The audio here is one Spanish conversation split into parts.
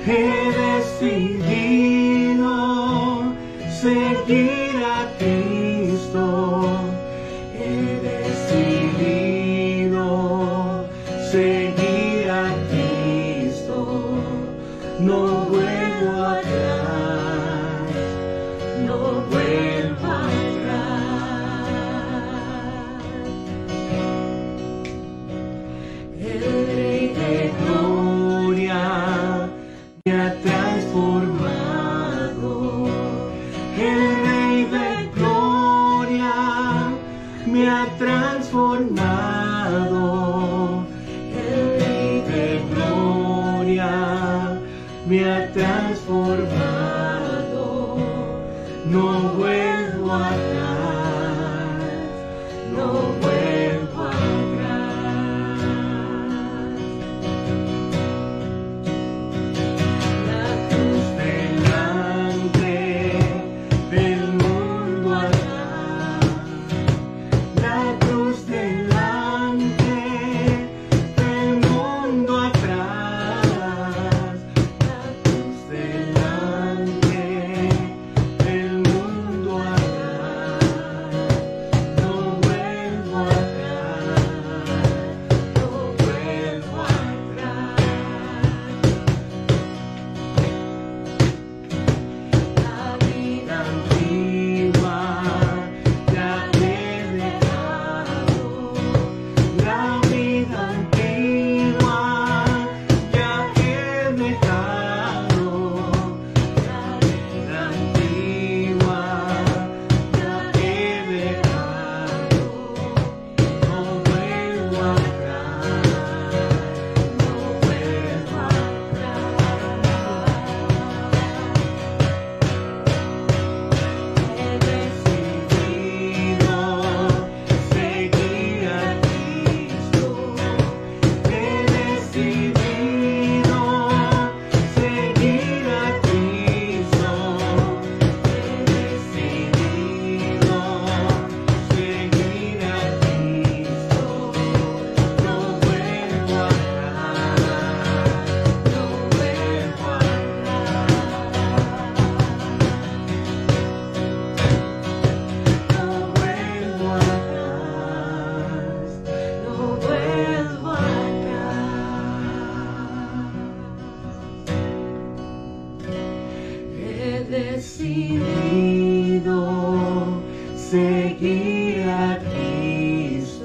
He decidido seguir a Cristo. He decidido seguir a Cristo. No vuelvo atrás, no vuelvo atrás. El Rey de Gloria me ha transformado. El Rey de Gloria me ha transformado. El Rey de Gloria me ha transformado. No vuelvo atrás, no vuelvo atrás. La cruz delante, del mundo atrás. La cruz delante, del mundo atrás. La cruz delante, del mundo atrás. No vuelvo atrás, no vuelvo atrás. La vida antigua ya he dejado. La vida antigua ya he dejado. La vida antigua ya he dejado. No vuelvo atrás, no vuelvo atrás. He decidido seguir a Cristo. He decidido seguir a Cristo. He decidido seguir a Cristo. No vuelvo atrás, no vuelvo atrás. No vuelvo atrás, no vuelvo atrás. He decidido seguir a Cristo.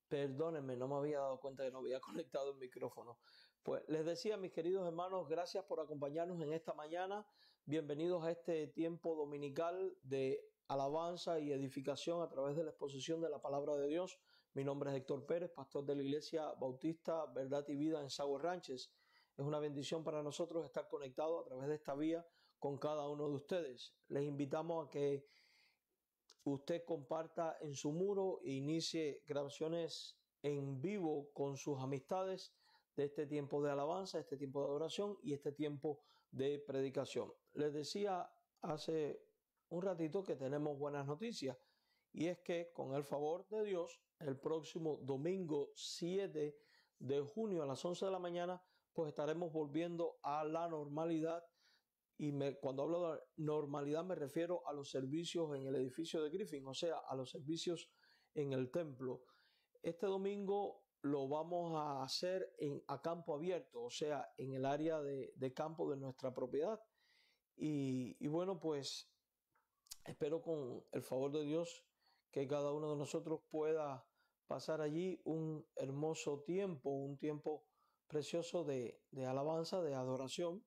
Perdónenme, no me había dado cuenta que no había conectado el micrófono. Pues les decía, mis queridos hermanos, gracias por acompañarnos en esta mañana. Bienvenidos a este tiempo dominical de alabanza y edificación a través de la exposición de la palabra de Dios. Mi nombre es Héctor Pérez, pastor de la Iglesia Bautista Verdad y Vida en Sour Ranches. Es una bendición para nosotros estar conectados a través de esta vía con cada uno de ustedes. Les invitamos a que usted comparta en su muro e inicie grabaciones en vivo con sus amistades de este tiempo de alabanza, este tiempo de adoración y este tiempo de predicación. Les decía hace un ratito que tenemos buenas noticias y es que con el favor de Dios, el próximo domingo 7 de junio a las 11 de la mañana pues estaremos volviendo a la normalidad. Y cuando hablo de normalidad me refiero a los servicios en el edificio de Griffin, o sea, a los servicios en el templo. Este domingo lo vamos a hacer a campo abierto, o sea, en el área de campo de nuestra propiedad. Y bueno, pues espero con el favor de Dios que cada uno de nosotros pueda pasar allí un hermoso tiempo, un tiempo precioso de alabanza, de adoración,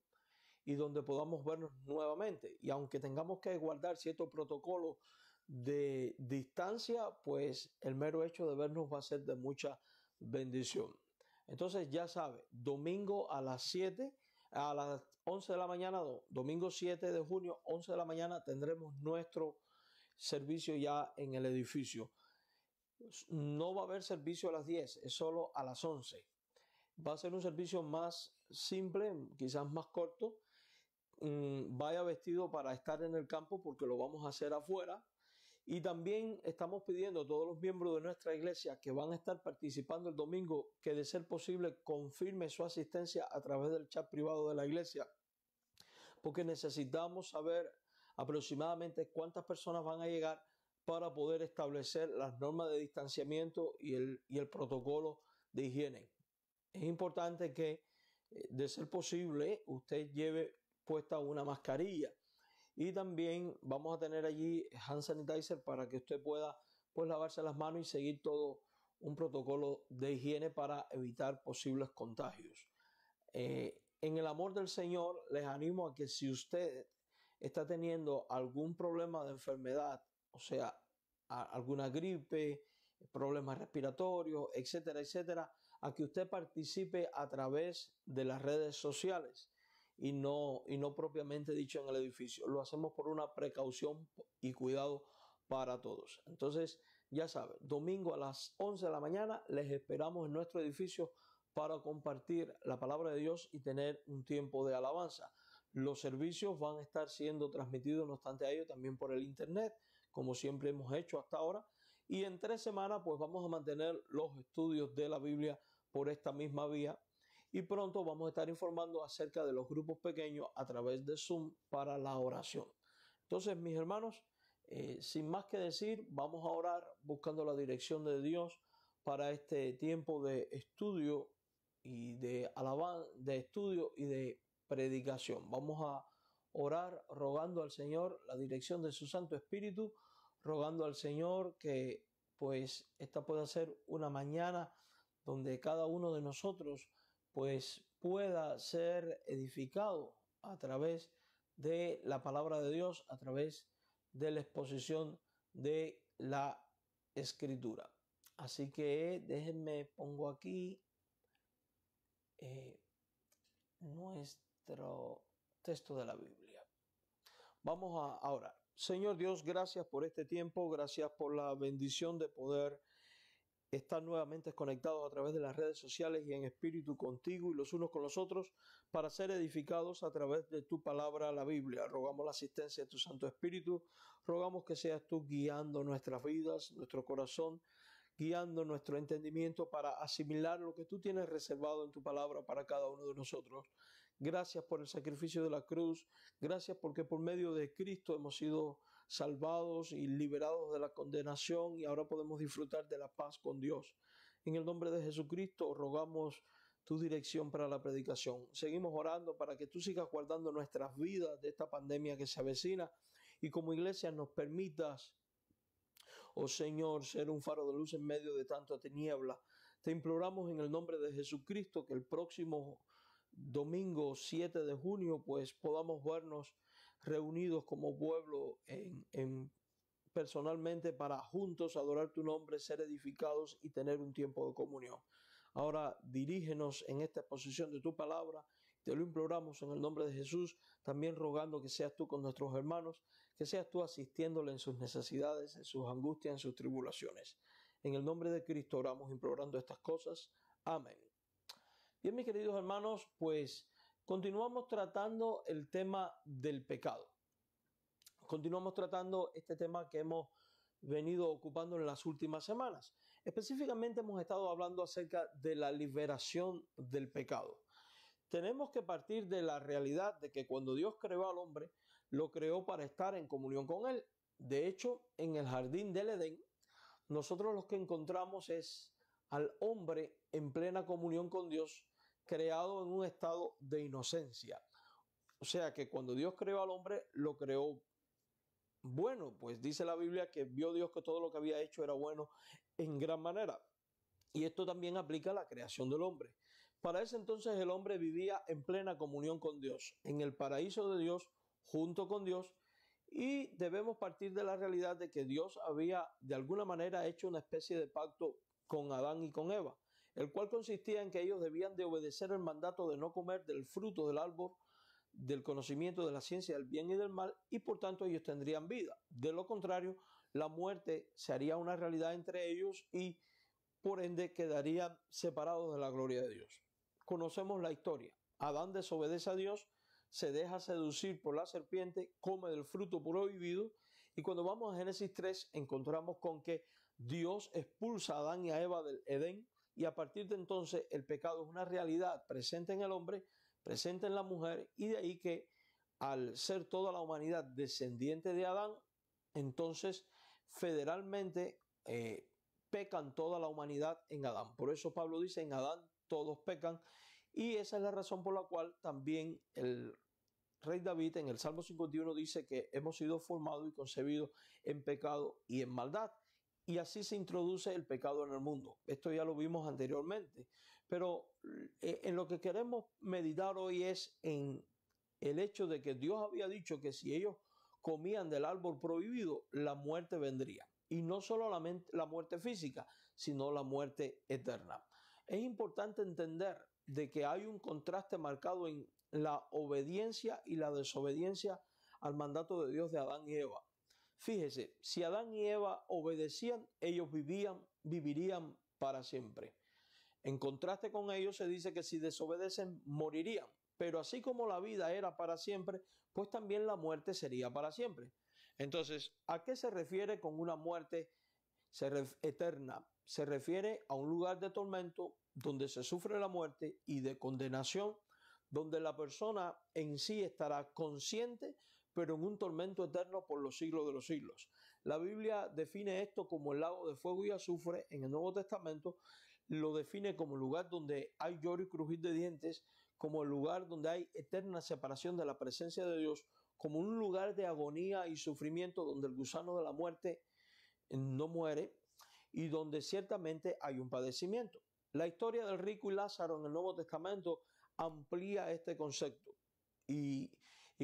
y donde podamos vernos nuevamente. Y aunque tengamos que guardar ciertos protocolos de distancia, pues el mero hecho de vernos va a ser de mucha bendición. Entonces ya sabe, domingo a las 7, a las 11 de la mañana, domingo 7 de junio, 11 de la mañana, tendremos nuestro servicio ya en el edificio. No va a haber servicio a las 10, es solo a las 11. Va a ser un servicio más simple, quizás más corto. Vaya vestido para estar en el campo porque lo vamos a hacer afuera. Y también estamos pidiendo a todos los miembros de nuestra iglesia que van a estar participando el domingo que, de ser posible, confirme su asistencia a través del chat privado de la iglesia, porque necesitamos saber aproximadamente cuántas personas van a llegar para poder establecer las normas de distanciamiento y el protocolo de higiene. Es importante que, de ser posible, usted lleve puesta una mascarilla. Y también vamos a tener allí hand sanitizer para que usted pueda, pues, lavarse las manos y seguir todo un protocolo de higiene para evitar posibles contagios. En el amor del Señor, les animo a que si usted está teniendo algún problema de enfermedad, o sea, alguna gripe, problemas respiratorios, etcétera, etcétera, a que usted participe a través de las redes sociales y no propiamente dicho en el edificio. Lo hacemos por una precaución y cuidado para todos. Entonces, ya saben, domingo a las 11 de la mañana les esperamos en nuestro edificio para compartir la palabra de Dios y tener un tiempo de alabanza. Los servicios van a estar siendo transmitidos, no obstante a ello, también por el internet, como siempre hemos hecho hasta ahora. Y en 3 semanas, pues vamos a mantener los estudios de la Biblia por esta misma vía. Y pronto vamos a estar informando acerca de los grupos pequeños a través de Zoom para la oración. Entonces, mis hermanos, sin más que decir, vamos a orar buscando la dirección de Dios para este tiempo de estudio y de alabanza, de estudio y de predicación. Vamos a orar rogando al Señor la dirección de su Santo Espíritu, rogando al Señor que, pues, esta pueda ser una mañana donde cada uno de nosotros, pues, pueda ser edificado a través de la palabra de Dios, a través de la exposición de la Escritura. Así que déjenme, pongo aquí nuestro texto de la Biblia. Vamos a orar. Señor Dios, gracias por este tiempo, gracias por la bendición de poder estar nuevamente conectados a través de las redes sociales y en espíritu contigo y los unos con los otros para ser edificados a través de tu palabra, la Biblia. Rogamos la asistencia de tu Santo Espíritu, rogamos que seas tú guiando nuestras vidas, nuestro corazón, guiando nuestro entendimiento para asimilar lo que tú tienes reservado en tu palabra para cada uno de nosotros. Gracias por el sacrificio de la cruz, gracias porque por medio de Cristo hemos sido salvados y liberados de la condenación y ahora podemos disfrutar de la paz con Dios. En el nombre de Jesucristo rogamos tu dirección para la predicación. Seguimos orando para que tú sigas guardando nuestras vidas de esta pandemia que se avecina y como iglesia nos permitas, oh Señor, ser un faro de luz en medio de tanta tiniebla. Te imploramos en el nombre de Jesucristo que el próximo domingo 7 de junio pues podamos vernos reunidos como pueblo personalmente para juntos adorar tu nombre, ser edificados y tener un tiempo de comunión. Ahora dirígenos en esta exposición de tu palabra. Te lo imploramos en el nombre de Jesús, también rogando que seas tú con nuestros hermanos, que seas tú asistiéndole en sus necesidades, en sus angustias, en sus tribulaciones. En el nombre de Cristo oramos implorando estas cosas. Amén. Bien, mis queridos hermanos, pues continuamos tratando el tema del pecado. Continuamos tratando este tema que hemos venido ocupando en las últimas semanas. Específicamente hemos estado hablando acerca de la liberación del pecado. tenemos que partir de la realidad de que cuando Dios creó al hombre, lo creó para estar en comunión con él. De hecho, en el jardín del Edén, nosotros lo que encontramos es al hombre en plena comunión con Dios, creado en un estado de inocencia. O sea que cuando Dios creó al hombre, lo creó bueno, pues dice la Biblia que vio Dios que todo lo que había hecho era bueno en gran manera. Y esto también aplica a la creación del hombre. Para ese entonces el hombre vivía en plena comunión con Dios, en el paraíso de Dios, junto con Dios, y debemos partir de la realidad de que Dios había de alguna manera hecho una especie de pacto con Adán y con Eva, el cual consistía en que ellos debían de obedecer el mandato de no comer del fruto del árbol del conocimiento de la ciencia del bien y del mal, y por tanto ellos tendrían vida. De lo contrario, la muerte se haría una realidad entre ellos y por ende quedarían separados de la gloria de Dios. Conocemos la historia. Adán desobedece a Dios, se deja seducir por la serpiente, come del fruto prohibido, y cuando vamos a Génesis 3 encontramos con que Dios expulsa a Adán y a Eva del Edén, y a partir de entonces el pecado es una realidad presente en el hombre, presente en la mujer, y de ahí que al ser toda la humanidad descendiente de Adán, entonces federalmente pecan toda la humanidad en Adán. Por eso Pablo dice, en Adán todos pecan, y esa es la razón por la cual también el rey David en el Salmo 51 dice que hemos sido formados y concebidos en pecado y en maldad. Y así se introduce el pecado en el mundo. Esto ya lo vimos anteriormente. Pero en lo que queremos meditar hoy es en el hecho de que Dios había dicho que si ellos comían del árbol prohibido, la muerte vendría. Y no solo la muerte física, sino la muerte eterna. Es importante entender de que hay un contraste marcado en la obediencia y la desobediencia al mandato de Dios de Adán y Eva. Fíjese, si Adán y Eva obedecían, ellos vivirían para siempre. En contraste con ellos se dice que si desobedecen, morirían. Pero así como la vida era para siempre, pues también la muerte sería para siempre. Entonces, ¿a qué se refiere con una muerte eterna? Se refiere a un lugar de tormento donde se sufre la muerte y de condenación, donde la persona en sí estará consciente, pero en un tormento eterno por los siglos de los siglos. La Biblia define esto como el lago de fuego y azufre en el Nuevo Testamento, lo define como lugar donde hay lloro y crujir de dientes, como el lugar donde hay eterna separación de la presencia de Dios, como un lugar de agonía y sufrimiento donde el gusano de la muerte no muere y donde ciertamente hay un padecimiento. La historia del rico y Lázaro en el Nuevo Testamento amplía este concepto y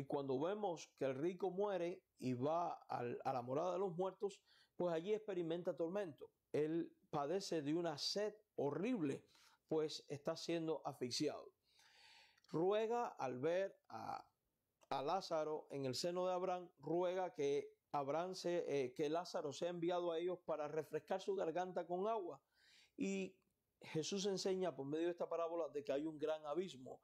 cuando vemos que el rico muere y va a la morada de los muertos, pues allí experimenta tormento. Él padece de una sed horrible, pues está siendo asfixiado. Ruega al ver a Lázaro en el seno de Abraham, ruega que que Lázaro sea enviado a ellos para refrescar su garganta con agua. Y Jesús enseña por medio de esta parábola de que hay un gran abismo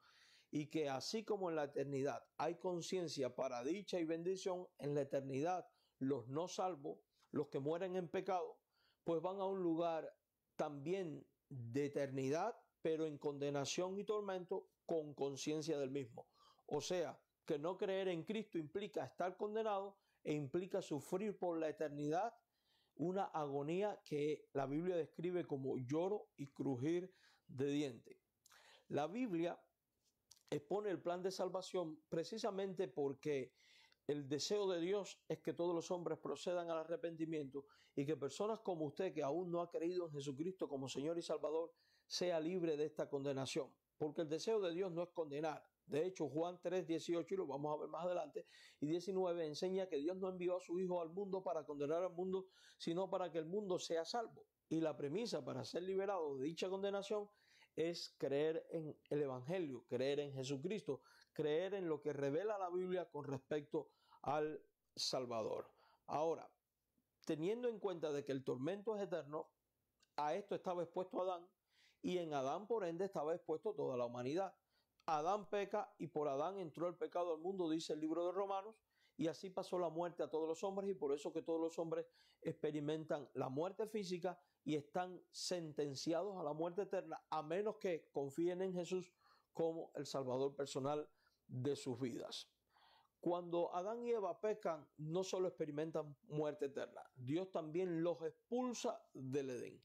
y que así como en la eternidad hay conciencia para dicha y bendición, en la eternidad los no salvos, los que mueren en pecado, pues van a un lugar también de eternidad, pero en condenación y tormento con conciencia del mismo. O sea, que no creer en Cristo implica estar condenado e implica sufrir por la eternidad una agonía que la Biblia describe como lloro y crujir de dientes. La Biblia expone el plan de salvación precisamente porque el deseo de Dios es que todos los hombres procedan al arrepentimiento y que personas como usted que aún no ha creído en Jesucristo como Señor y Salvador sea libre de esta condenación. Porque el deseo de Dios no es condenar. De hecho, Juan 3, 18, y lo vamos a ver más adelante, y 19 enseña que Dios no envió a su Hijo al mundo para condenar al mundo, sino para que el mundo sea salvo. Y la premisa para ser liberado de dicha condenación es creer en el Evangelio, creer en Jesucristo, creer en lo que revela la Biblia con respecto al Salvador. Ahora, teniendo en cuenta de que el tormento es eterno, a esto estaba expuesto Adán, y en Adán por ende estaba expuesto toda la humanidad. Adán peca y por Adán entró el pecado al mundo, dice el libro de Romanos, y así pasó la muerte a todos los hombres, y por eso que todos los hombres experimentan la muerte física y están sentenciados a la muerte eterna, a menos que confíen en Jesús como el Salvador personal de sus vidas. Cuando Adán y Eva pecan, no solo experimentan muerte eterna, Dios también los expulsa del Edén.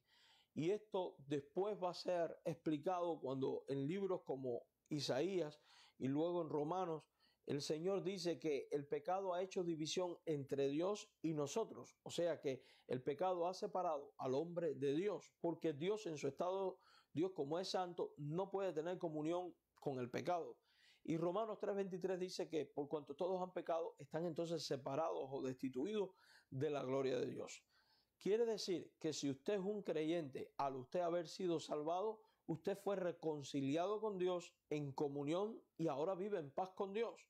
Y esto después va a ser explicado cuando en libros como Isaías y luego en Romanos, el Señor dice que el pecado ha hecho división entre Dios y nosotros. O sea que el pecado ha separado al hombre de Dios, porque Dios en su estado, Dios como es santo, no puede tener comunión con el pecado. Y Romanos 3:23 dice que por cuanto todos han pecado, están entonces separados o destituidos de la gloria de Dios. Quiere decir que si usted es un creyente, al usted haber sido salvado, usted fue reconciliado con Dios en comunión y ahora vive en paz con Dios.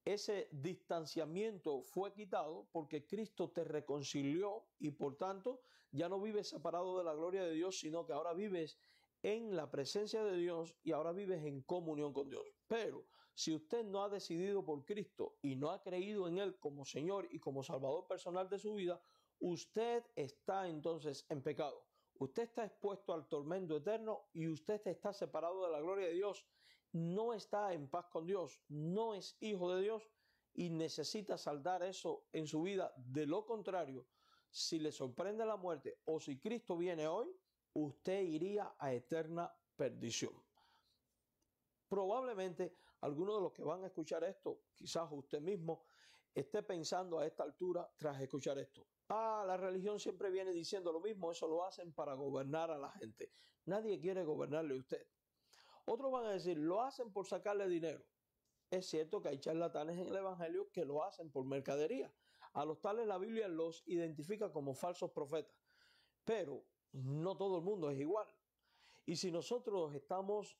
Ese distanciamiento fue quitado porque Cristo te reconcilió y por tanto ya no vives separado de la gloria de Dios, sino que ahora vives en la presencia de Dios y ahora vives en comunión con Dios. Pero si usted no ha decidido por Cristo y no ha creído en Él como Señor y como Salvador personal de su vida, usted está entonces en pecado. Usted está expuesto al tormento eterno y usted está separado de la gloria de Dios. No está en paz con Dios, no es hijo de Dios y necesita saldar eso en su vida. De lo contrario, si le sorprende la muerte o si Cristo viene hoy, usted iría a eterna perdición. Probablemente algunos de los que van a escuchar esto, quizás usted mismo, esté pensando a esta altura tras escuchar esto. La religión siempre viene diciendo lo mismo, eso lo hacen para gobernar a la gente. Nadie quiere gobernarle a usted. Otros van a decir, lo hacen por sacarle dinero. Es cierto que hay charlatanes en el Evangelio que lo hacen por mercadería. A los tales la Biblia los identifica como falsos profetas. Pero no todo el mundo es igual. Y si nosotros estamos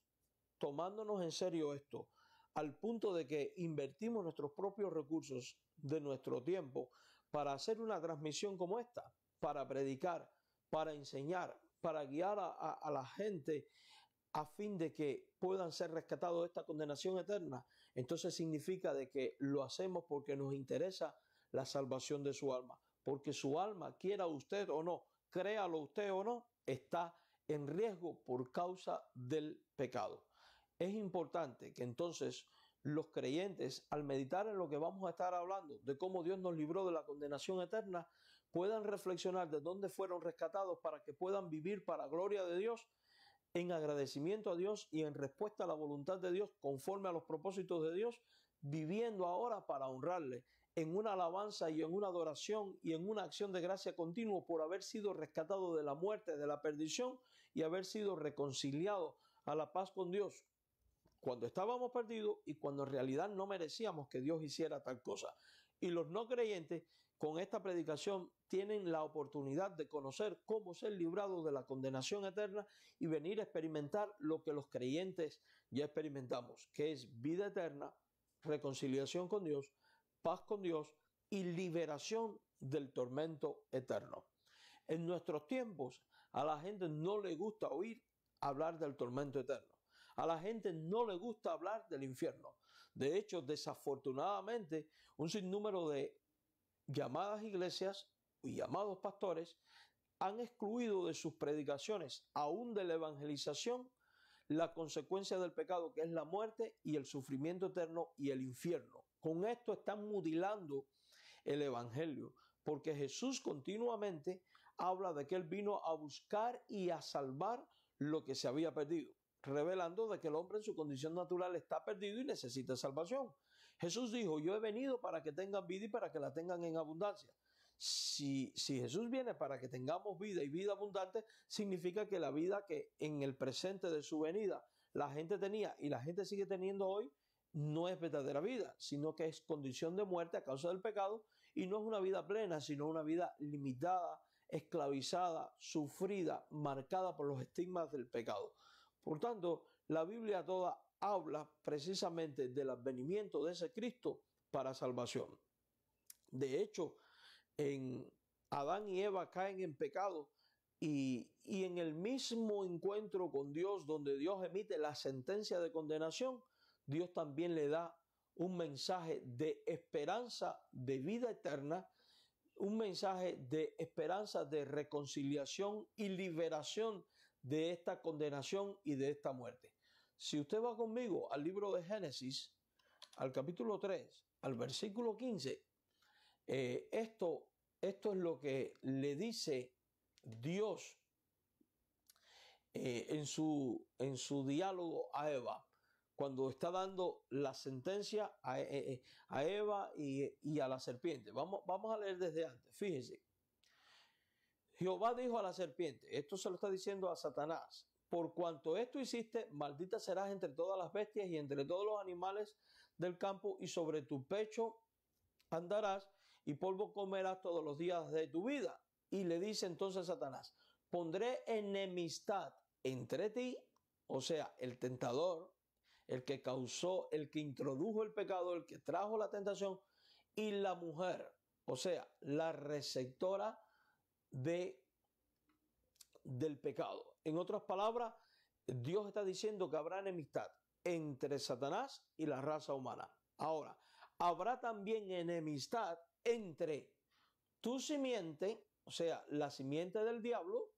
tomándonos en serio esto, al punto de que invertimos nuestros propios recursos de nuestro tiempo para hacer una transmisión como esta, para predicar, para enseñar, para guiar a la gente a fin de que puedan ser rescatados de esta condenación eterna, entonces significa de que lo hacemos porque nos interesa la salvación de su alma, porque su alma, quiera usted o no, créalo usted o no, está en riesgo por causa del pecado. Es importante que entonces los creyentes, al meditar en lo que vamos a estar hablando, de cómo Dios nos libró de la condenación eterna, puedan reflexionar de dónde fueron rescatados para que puedan vivir para gloria de Dios, en agradecimiento a Dios y en respuesta a la voluntad de Dios, conforme a los propósitos de Dios, viviendo ahora para honrarle, en una alabanza y en una adoración y en una acción de gracia continua por haber sido rescatado de la muerte, de la perdición y haber sido reconciliado a la paz con Dios cuando estábamos perdidos y cuando en realidad no merecíamos que Dios hiciera tal cosa. Y los no creyentes con esta predicación tienen la oportunidad de conocer cómo ser librados de la condenación eterna y venir a experimentar lo que los creyentes ya experimentamos, que es vida eterna, reconciliación con Dios, paz con Dios y liberación del tormento eterno. En nuestros tiempos a la gente no le gusta oír hablar del tormento eterno. A la gente no le gusta hablar del infierno. De hecho, desafortunadamente, un sinnúmero de llamadas iglesias y llamados pastores han excluido de sus predicaciones, aún de la evangelización, la consecuencia del pecado, que es la muerte y el sufrimiento eterno y el infierno. Con esto están mutilando el evangelio, porque Jesús continuamente habla de que Él vino a buscar y a salvar lo que se había perdido, revelando de que el hombre en su condición natural está perdido y necesita salvación. Jesús dijo, yo he venido para que tengan vida y para que la tengan en abundancia. Si Jesús viene para que tengamos vida y vida abundante, significa que la vida que en el presente de su venida la gente tenía y la gente sigue teniendo hoy, no es verdadera vida, sino que es condición de muerte a causa del pecado y no es una vida plena, sino una vida limitada, esclavizada, sufrida, marcada por los estigmas del pecado. Por tanto, la Biblia toda habla precisamente del advenimiento de ese Cristo para salvación. De hecho, en Adán y Eva caen en pecado y en el mismo encuentro con Dios, donde Dios emite la sentencia de condenación, Dios también le da un mensaje de esperanza de vida eterna, un mensaje de esperanza de reconciliación y liberación de esta condenación y de esta muerte. Si usted va conmigo al libro de Génesis, al capítulo 3, al versículo 15, esto es lo que le dice Dios en su diálogo a Eva, cuando está dando la sentencia a Eva y a la serpiente. Vamos a leer desde antes. Fíjese. Jehová dijo a la serpiente, esto se lo está diciendo a Satanás, por cuanto esto hiciste, maldita serás entre todas las bestias y entre todos los animales del campo, y sobre tu pecho andarás y polvo comerás todos los días de tu vida. Y le dice entonces Satanás, pondré enemistad entre ti, o sea, el tentador, el que causó, el que introdujo el pecado, el que trajo la tentación, y la mujer, o sea, la receptora del pecado. En otras palabras, Dios está diciendo que habrá enemistad entre Satanás y la raza humana. Ahora, habrá también enemistad entre tu simiente, o sea, la simiente del diablo.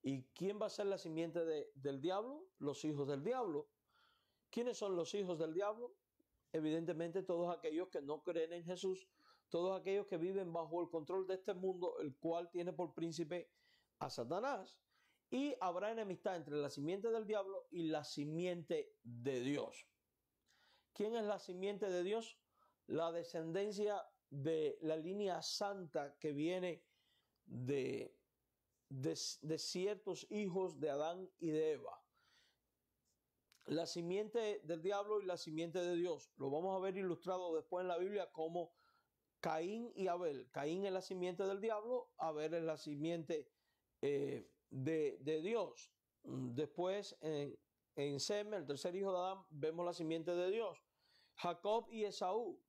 ¿Y quién va a ser la simiente del diablo? Los hijos del diablo. ¿Quiénes son los hijos del diablo? Evidentemente todos aquellos que no creen en Jesús, todos aquellos que viven bajo el control de este mundo, el cual tiene por príncipe a Satanás. Y habrá enemistad entre la simiente del diablo y la simiente de Dios. ¿Quién es la simiente de Dios? La descendencia de la línea santa que viene de ciertos hijos de Adán y de Eva. La simiente del diablo y la simiente de Dios. Lo vamos a ver ilustrado después en la Biblia como Caín y Abel. Caín es la simiente del diablo, Abel es la simiente de Dios. Después en Sem, el tercer hijo de Adán, vemos la simiente de Dios. Jacob y Esaú.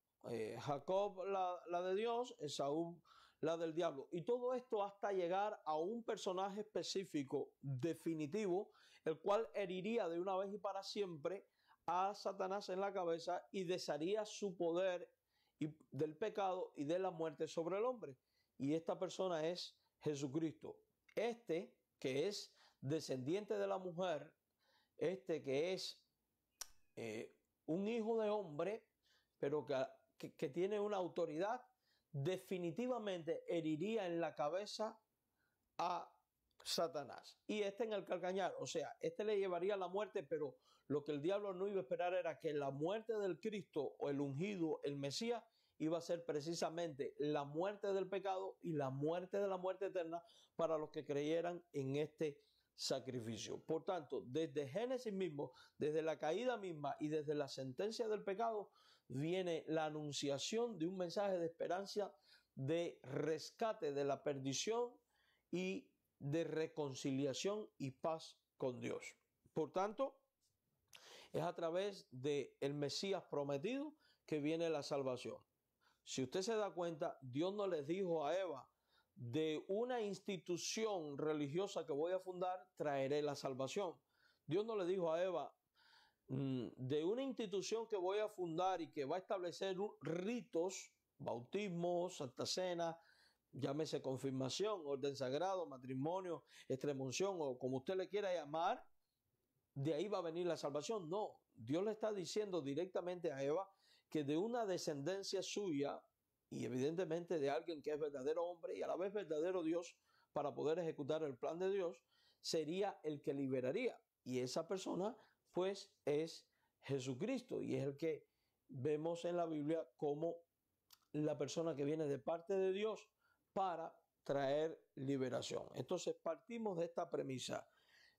Jacob la de Dios, Esaú la del diablo. Y todo esto hasta llegar a un personaje específico, definitivo, el cual heriría de una vez y para siempre a Satanás en la cabeza y desharía su poder del pecado y de la muerte sobre el hombre. Y esta persona es Jesucristo. Este que es descendiente de la mujer, este que es un hijo de hombre, pero que tiene una autoridad, definitivamente heriría en la cabeza a Satanás. Y este en el calcañar, o sea, este le llevaría a la muerte, pero lo que el diablo no iba a esperar era que la muerte del Cristo o el ungido, el Mesías, iba a ser precisamente la muerte del pecado y la muerte de la muerte eterna para los que creyeran en este sacrificio. Por tanto, desde Génesis mismo, desde la caída misma y desde la sentencia del pecado, viene la anunciación de un mensaje de esperanza, de rescate de la perdición y de reconciliación y paz con Dios. Por tanto, es a través del Mesías prometido que viene la salvación. Si usted se da cuenta, Dios no les dijo a Eva, de una institución religiosa que voy a fundar, traeré la salvación. Dios no le dijo a Eva, de una institución que voy a fundar y que va a establecer ritos, bautismo, Santa Cena, llámese confirmación, orden sagrado, matrimonio, extremunción o como usted le quiera llamar, de ahí va a venir la salvación. No, Dios le está diciendo directamente a Eva que de una descendencia suya y evidentemente de alguien que es verdadero hombre y a la vez verdadero Dios para poder ejecutar el plan de Dios, sería el que liberaría. Y esa persona pues es Jesucristo y es el que vemos en la Biblia como la persona que viene de parte de Dios para traer liberación. Entonces partimos de esta premisa.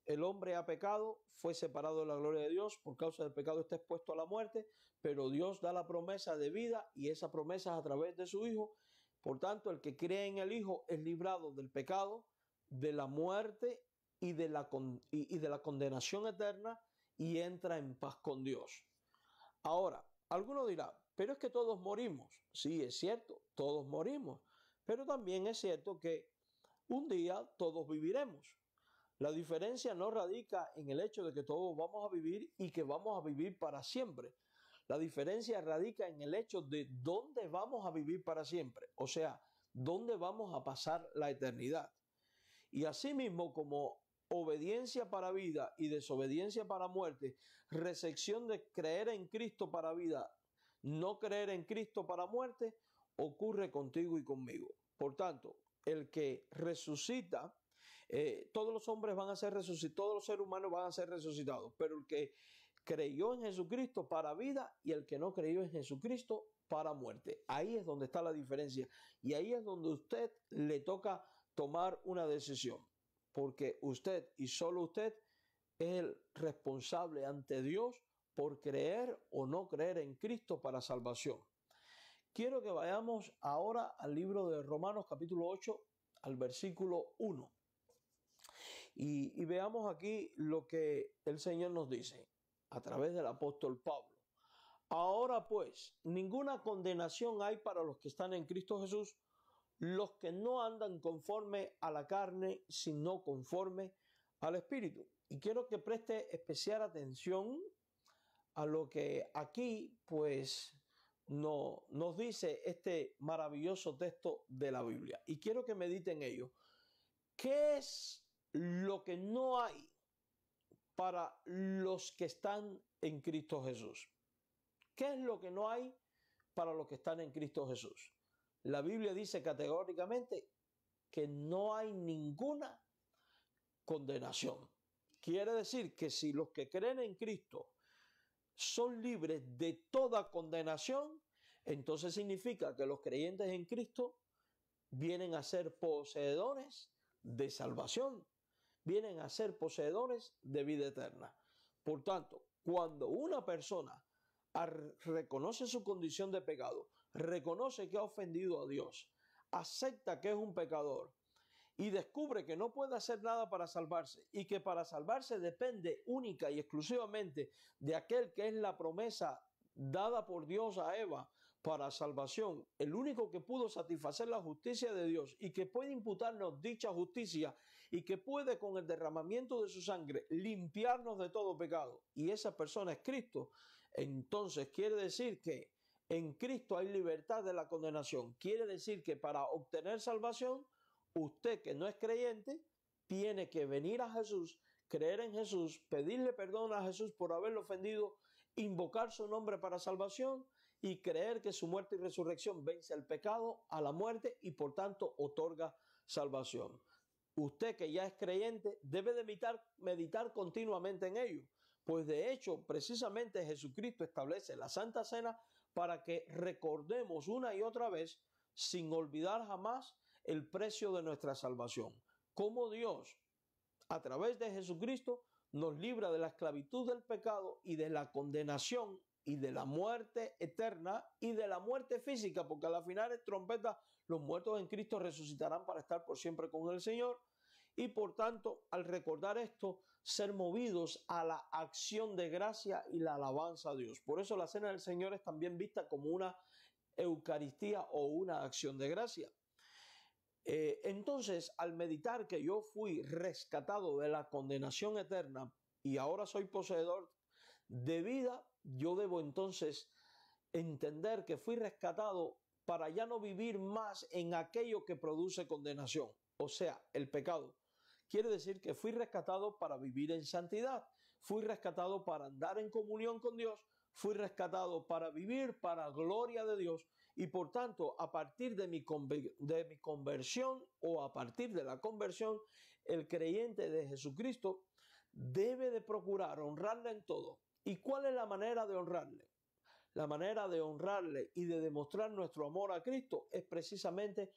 El hombre ha pecado, fue separado de la gloria de Dios, por causa del pecado está expuesto a la muerte, pero Dios da la promesa de vida y esa promesa es a través de su Hijo. Por tanto, el que cree en el Hijo es librado del pecado, de la muerte y de la condenación eterna y entra en paz con Dios. Ahora, alguno dirá, pero es que todos morimos. Sí, es cierto, todos morimos, pero también es cierto que un día todos viviremos. La diferencia no radica en el hecho de que todos vamos a vivir y que vamos a vivir para siempre. La diferencia radica en el hecho de dónde vamos a vivir para siempre, o sea, dónde vamos a pasar la eternidad. Y asimismo, como obediencia para vida y desobediencia para muerte, recepción de creer en Cristo para vida, no creer en Cristo para muerte, ocurre contigo y conmigo. Por tanto, el que resucita, todos los hombres van a ser resucitados, todos los seres humanos van a ser resucitados, pero el que creyó en Jesucristo para vida y el que no creyó en Jesucristo para muerte. Ahí es donde está la diferencia y ahí es donde usted le toca tomar una decisión, porque usted y solo usted es el responsable ante Dios por creer o no creer en Cristo para salvación. Quiero que vayamos ahora al libro de Romanos capítulo 8 al versículo 1 y veamos aquí lo que el Señor nos dice a través del apóstol Pablo. Ahora pues, ninguna condenación hay para los que están en Cristo Jesús, los que no andan conforme a la carne, sino conforme al Espíritu. Y quiero que preste especial atención a lo que aquí, pues, nos dice este maravilloso texto de la Biblia. Y quiero que mediten en ello. ¿Qué es lo que no hay para los que están en Cristo Jesús? ¿Qué es lo que no hay para los que están en Cristo Jesús? La Biblia dice categóricamente que no hay ninguna condenación. Quiere decir que si los que creen en Cristo son libres de toda condenación, entonces significa que los creyentes en Cristo vienen a ser poseedores de salvación, vienen a ser poseedores de vida eterna. Por tanto, cuando una persona reconoce su condición de pecado, reconoce que ha ofendido a Dios, acepta que es un pecador y descubre que no puede hacer nada para salvarse y que para salvarse depende única y exclusivamente de aquel que es la promesa dada por Dios a Eva para salvación, el único que pudo satisfacer la justicia de Dios y que puede imputarnos dicha justicia y que puede con el derramamiento de su sangre limpiarnos de todo pecado, y esa persona es Cristo. Entonces quiere decir que en Cristo hay libertad de la condenación. Quiere decir que para obtener salvación, usted que no es creyente tiene que venir a Jesús, creer en Jesús, pedirle perdón a Jesús por haberlo ofendido, invocar su nombre para salvación y creer que su muerte y resurrección vence al pecado, a la muerte y por tanto otorga salvación. Usted que ya es creyente debe de meditar continuamente en ello. Pues de hecho, precisamente Jesucristo establece la Santa Cena para que recordemos una y otra vez, sin olvidar jamás, el precio de nuestra salvación. Cómo Dios, a través de Jesucristo, nos libra de la esclavitud del pecado y de la condenación y de la muerte eterna y de la muerte física, porque a la final de trompeta los muertos en Cristo resucitarán para estar por siempre con el Señor. Y por tanto, al recordar esto, ser movidos a la acción de gracia y la alabanza a Dios. Por eso la cena del Señor es también vista como una Eucaristía o una acción de gracia. Entonces, al meditar que yo fui rescatado de la condenación eterna y ahora soy poseedor de vida, yo debo entonces entender que fui rescatado para ya no vivir más en aquello que produce condenación, o sea, el pecado. Quiere decir que fui rescatado para vivir en santidad, fui rescatado para andar en comunión con Dios, fui rescatado para vivir para gloria de Dios y por tanto a partir de mi conversión o a partir de la conversión, el creyente de Jesucristo debe de procurar honrarle en todo. ¿Y cuál es la manera de honrarle? La manera de honrarle y de demostrar nuestro amor a Cristo es precisamente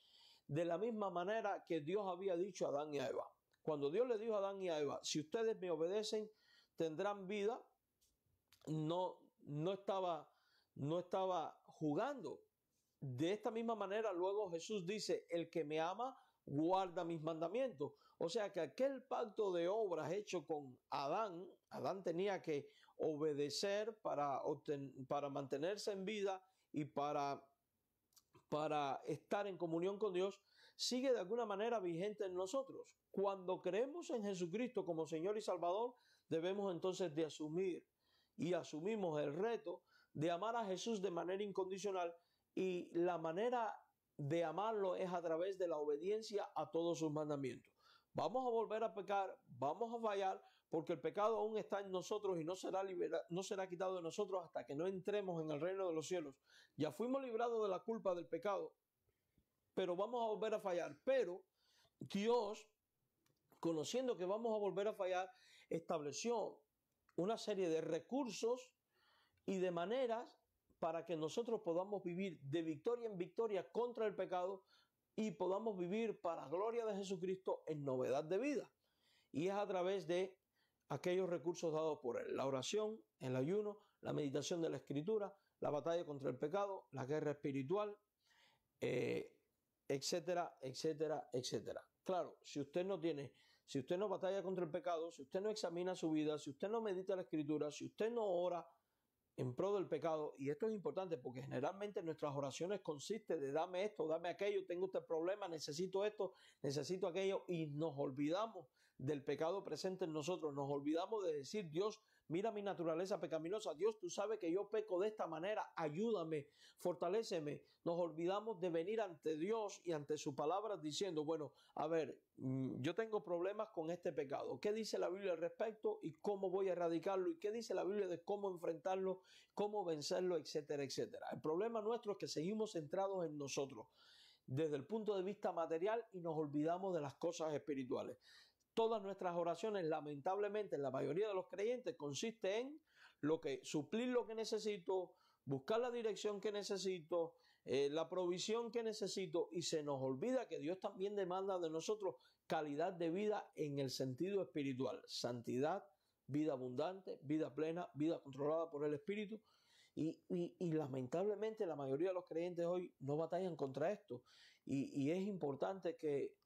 de la misma manera que Dios había dicho a Adán y a Eva. Cuando Dios le dijo a Adán y a Eva, si ustedes me obedecen, tendrán vida, no estaba jugando. De esta misma manera, luego Jesús dice, el que me ama, guarda mis mandamientos. O sea que aquel pacto de obras hecho con Adán tenía que obedecer para mantenerse en vida y para estar en comunión con Dios, sigue de alguna manera vigente en nosotros. Cuando creemos en Jesucristo como Señor y Salvador, debemos entonces de asumir y asumimos el reto de amar a Jesús de manera incondicional, y la manera de amarlo es a través de la obediencia a todos sus mandamientos. Vamos a volver a pecar, vamos a fallar porque el pecado aún está en nosotros y no será quitado de nosotros hasta que no entremos en el reino de los cielos. Ya fuimos librados de la culpa del pecado, pero vamos a volver a fallar. Pero Dios, conociendo que vamos a volver a fallar, estableció una serie de recursos y de maneras para que nosotros podamos vivir de victoria en victoria contra el pecado y podamos vivir para gloria de Jesucristo en novedad de vida. Y es a través de aquellos recursos dados por Él: la oración, el ayuno, la meditación de la Escritura, la batalla contra el pecado, la guerra espiritual, etcétera, etcétera, etcétera. Claro, si usted no batalla contra el pecado, si usted no examina su vida, si usted no medita la Escritura, si usted no ora en pro del pecado, y esto es importante porque generalmente nuestras oraciones consisten de dame esto, dame aquello, tengo este problema, necesito esto, necesito aquello, y nos olvidamos del pecado presente en nosotros, nos olvidamos de decir: Dios, mira mi naturaleza pecaminosa, Dios, tú sabes que yo peco de esta manera, ayúdame, fortaléceme. Nos olvidamos de venir ante Dios y ante su palabra diciendo: bueno, a ver, yo tengo problemas con este pecado, ¿qué dice la Biblia al respecto y cómo voy a erradicarlo? ¿Y qué dice la Biblia de cómo enfrentarlo, cómo vencerlo, etcétera, etcétera? El problema nuestro es que seguimos centrados en nosotros desde el punto de vista material y nos olvidamos de las cosas espirituales. Todas nuestras oraciones, lamentablemente, en la mayoría de los creyentes, consiste en suplir lo que necesito, buscar la dirección que necesito, la provisión que necesito, y se nos olvida que Dios también demanda de nosotros calidad de vida en el sentido espiritual: santidad, vida abundante, vida plena, vida controlada por el Espíritu. Y lamentablemente la mayoría de los creyentes hoy no batallan contra esto, y es importante que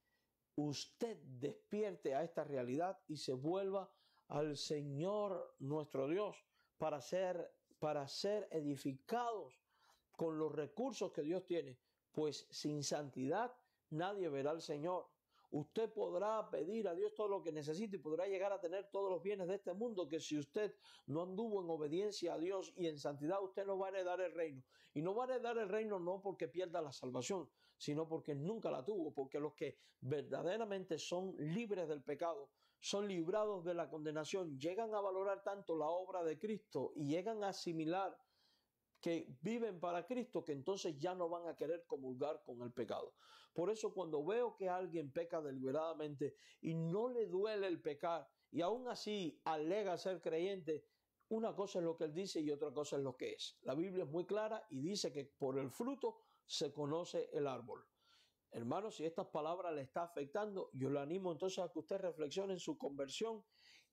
usted despierte a esta realidad y se vuelva al Señor nuestro Dios para ser edificados con los recursos que Dios tiene, pues sin santidad nadie verá al Señor. Usted podrá pedir a Dios todo lo que necesite y podrá llegar a tener todos los bienes de este mundo, que si usted no anduvo en obediencia a Dios y en santidad, usted no va a heredar el reino. Y no va a heredar el reino no porque pierda la salvación, sino porque nunca la tuvo, porque los que verdaderamente son libres del pecado, son librados de la condenación, llegan a valorar tanto la obra de Cristo y llegan a asimilar que viven para Cristo, que entonces ya no van a querer comulgar con el pecado. Por eso, cuando veo que alguien peca deliberadamente y no le duele el pecar y aún así alega ser creyente, una cosa es lo que él dice y otra cosa es lo que es. La Biblia es muy clara y dice que por el fruto se conoce el árbol. Hermano, si estas palabras le está afectando, yo le animo entonces a que usted reflexione en su conversión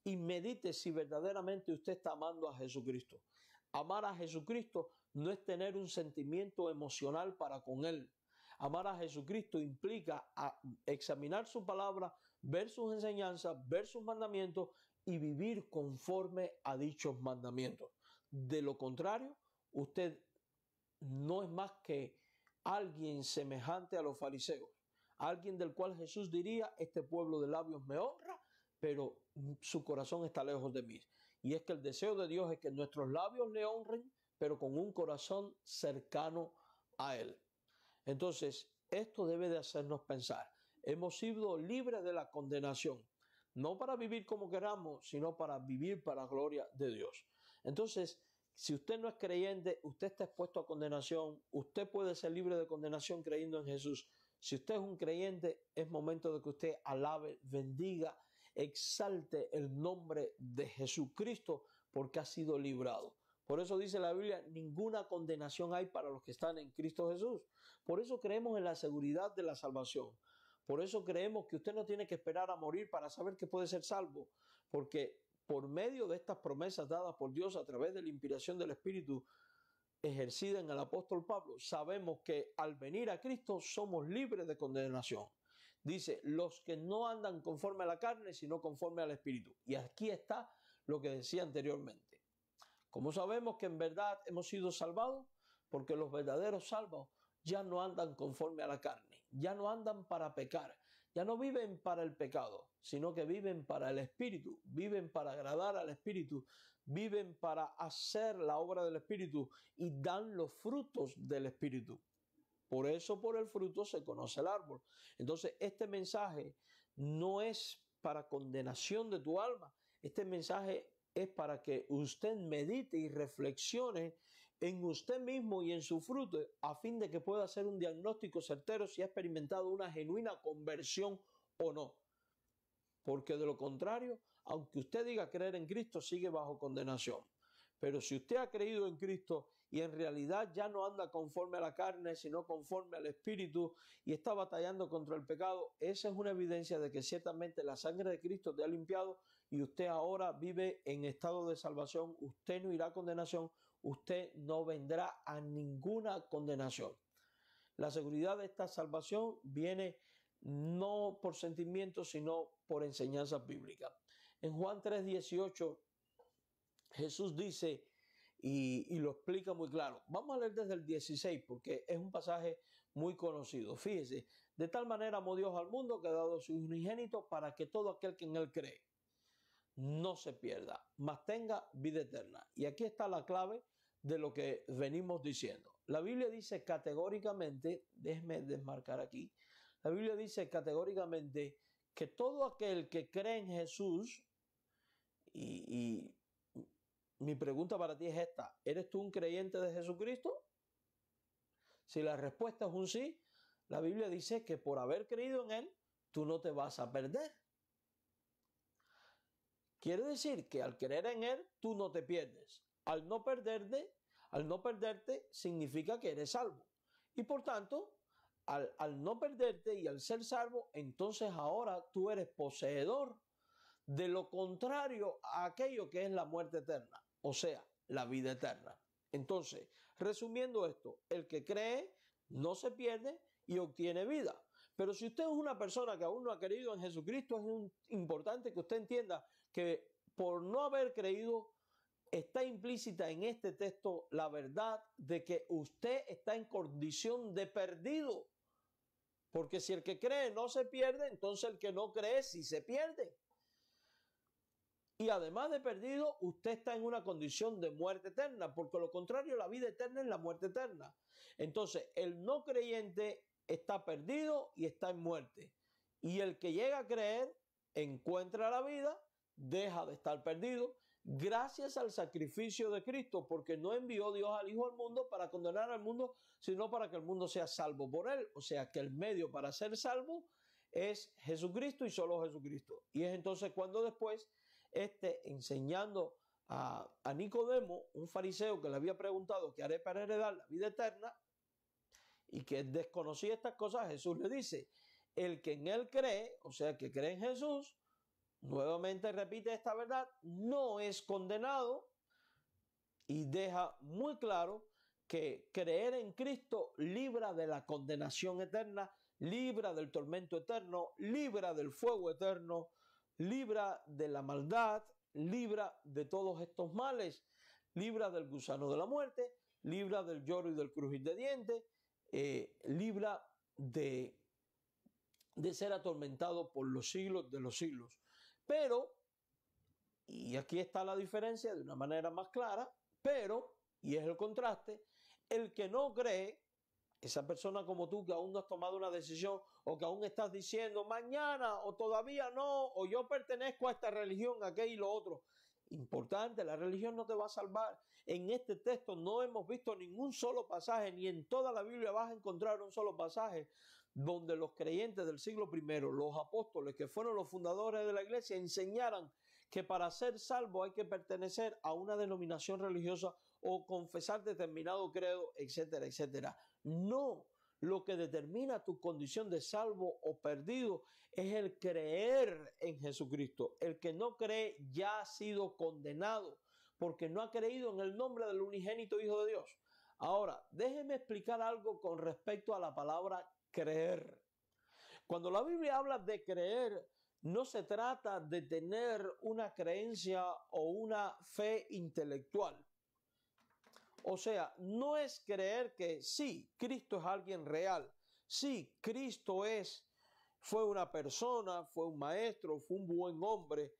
y medite si verdaderamente usted está amando a Jesucristo. Amar a Jesucristo no es tener un sentimiento emocional para con Él. Amar a Jesucristo implica examinar su palabra, ver sus enseñanzas, ver sus mandamientos y vivir conforme a dichos mandamientos. De lo contrario, usted no es más que alguien semejante a los fariseos, alguien del cual Jesús diría: este pueblo de labios me honra, pero su corazón está lejos de mí. Y es que el deseo de Dios es que nuestros labios le honren, pero con un corazón cercano a Él. Entonces, esto debe de hacernos pensar. Hemos sido libres de la condenación, no para vivir como queramos, sino para vivir para la gloria de Dios. Entonces, si usted no es creyente, usted está expuesto a condenación. Usted puede ser libre de condenación creyendo en Jesús. Si usted es un creyente, es momento de que usted alabe, bendiga, exalte el nombre de Jesucristo, porque ha sido librado. Por eso dice la Biblia: ninguna condenación hay para los que están en Cristo Jesús. Por eso creemos en la seguridad de la salvación. Por eso creemos que usted no tiene que esperar a morir para saber que puede ser salvo, porque por medio de estas promesas dadas por Dios a través de la inspiración del Espíritu ejercida en el apóstol Pablo, sabemos que al venir a Cristo somos libres de condenación. Dice: los que no andan conforme a la carne, sino conforme al Espíritu. Y aquí está lo que decía anteriormente. ¿Cómo sabemos que en verdad hemos sido salvados? Porque los verdaderos salvos ya no andan conforme a la carne, ya no andan para pecar, ya no viven para el pecado, sino que viven para el Espíritu, viven para agradar al Espíritu, viven para hacer la obra del Espíritu y dan los frutos del Espíritu. Por eso, por el fruto se conoce el árbol. Entonces, este mensaje no es para condenación de tu alma. Este mensaje es para que usted medite y reflexione en usted mismo y en su fruto, a fin de que pueda hacer un diagnóstico certero si ha experimentado una genuina conversión o no. Porque de lo contrario, aunque usted diga creer en Cristo, sigue bajo condenación. Pero si usted ha creído en Cristo y en realidad ya no anda conforme a la carne, sino conforme al Espíritu, y está batallando contra el pecado, esa es una evidencia de que ciertamente la sangre de Cristo te ha limpiado y usted ahora vive en estado de salvación. Usted no irá a condenación, usted no vendrá a ninguna condenación. La seguridad de esta salvación viene no por sentimientos, sino por enseñanzas bíblicas. En Juan 3:18, Jesús dice, y lo explica muy claro. Vamos a leer desde el 16 porque es un pasaje muy conocido. Fíjese, de tal manera amó Dios al mundo que ha dado su unigénito para que todo aquel que en él cree no se pierda, mas tenga vida eterna. Y aquí está la clave de lo que venimos diciendo. La Biblia dice categóricamente, déjeme desmarcar aquí, la Biblia dice categóricamente que todo aquel que cree en Jesús, y mi pregunta para ti es esta: ¿eres tú un creyente de Jesucristo? Si la respuesta es un sí, la Biblia dice que por haber creído en Él, tú no te vas a perder. Quiere decir que al creer en Él, tú no te pierdes. Al no perderte significa que eres salvo. Y por tanto, al no perderte y al ser salvo, entonces ahora tú eres poseedor de lo contrario a aquello que es la muerte eterna, o sea, la vida eterna. Entonces, resumiendo esto, el que cree no se pierde y obtiene vida. Pero si usted es una persona que aún no ha creído en Jesucristo, es importante que usted entienda que por no haber creído está implícita en este texto la verdad de que usted está en condición de perdido. Porque si el que cree no se pierde, entonces el que no cree sí se pierde. Y además de perdido, usted está en una condición de muerte eterna, porque lo contrario, la vida eterna es la muerte eterna. Entonces, el no creyente está perdido y está en muerte. Y el que llega a creer encuentra la vida, deja de estar perdido, gracias al sacrificio de Cristo, porque no envió Dios al Hijo al mundo para condenar al mundo, sino para que el mundo sea salvo por él. O sea que el medio para ser salvo es Jesucristo y solo Jesucristo. Y es entonces cuando después enseñando a Nicodemo, un fariseo que le había preguntado qué haré para heredar la vida eterna y que desconocía estas cosas, Jesús le dice: el que en él cree, o sea, que cree en Jesús, nuevamente repite esta verdad, no es condenado, y deja muy claro que creer en Cristo libra de la condenación eterna, libra del tormento eterno, libra del fuego eterno, libra de la maldad, libra de todos estos males, libra del gusano de la muerte, libra del lloro y del crujir de dientes, libra de ser atormentado por los siglos de los siglos. Pero, y aquí está la diferencia de una manera más clara, pero, y es el contraste, el que no cree, esa persona como tú que aún no has tomado una decisión o que aún estás diciendo mañana o todavía no, o yo pertenezco a esta religión, a aquello y lo otro. Importante, la religión no te va a salvar. En este texto no hemos visto ningún solo pasaje, ni en toda la Biblia vas a encontrar un solo pasaje donde los creyentes del siglo I, los apóstoles que fueron los fundadores de la iglesia, enseñaran que para ser salvo hay que pertenecer a una denominación religiosa o confesar determinado credo, etcétera, etcétera. No, lo que determina tu condición de salvo o perdido es el creer en Jesucristo. El que no cree ya ha sido condenado porque no ha creído en el nombre del unigénito Hijo de Dios. Ahora, déjeme explicar algo con respecto a la palabra creer. Cuando la Biblia habla de creer, no se trata de tener una creencia o una fe intelectual. O sea, no es creer que sí, Cristo es alguien real. Sí, Cristo fue una persona, fue un maestro, fue un buen hombre.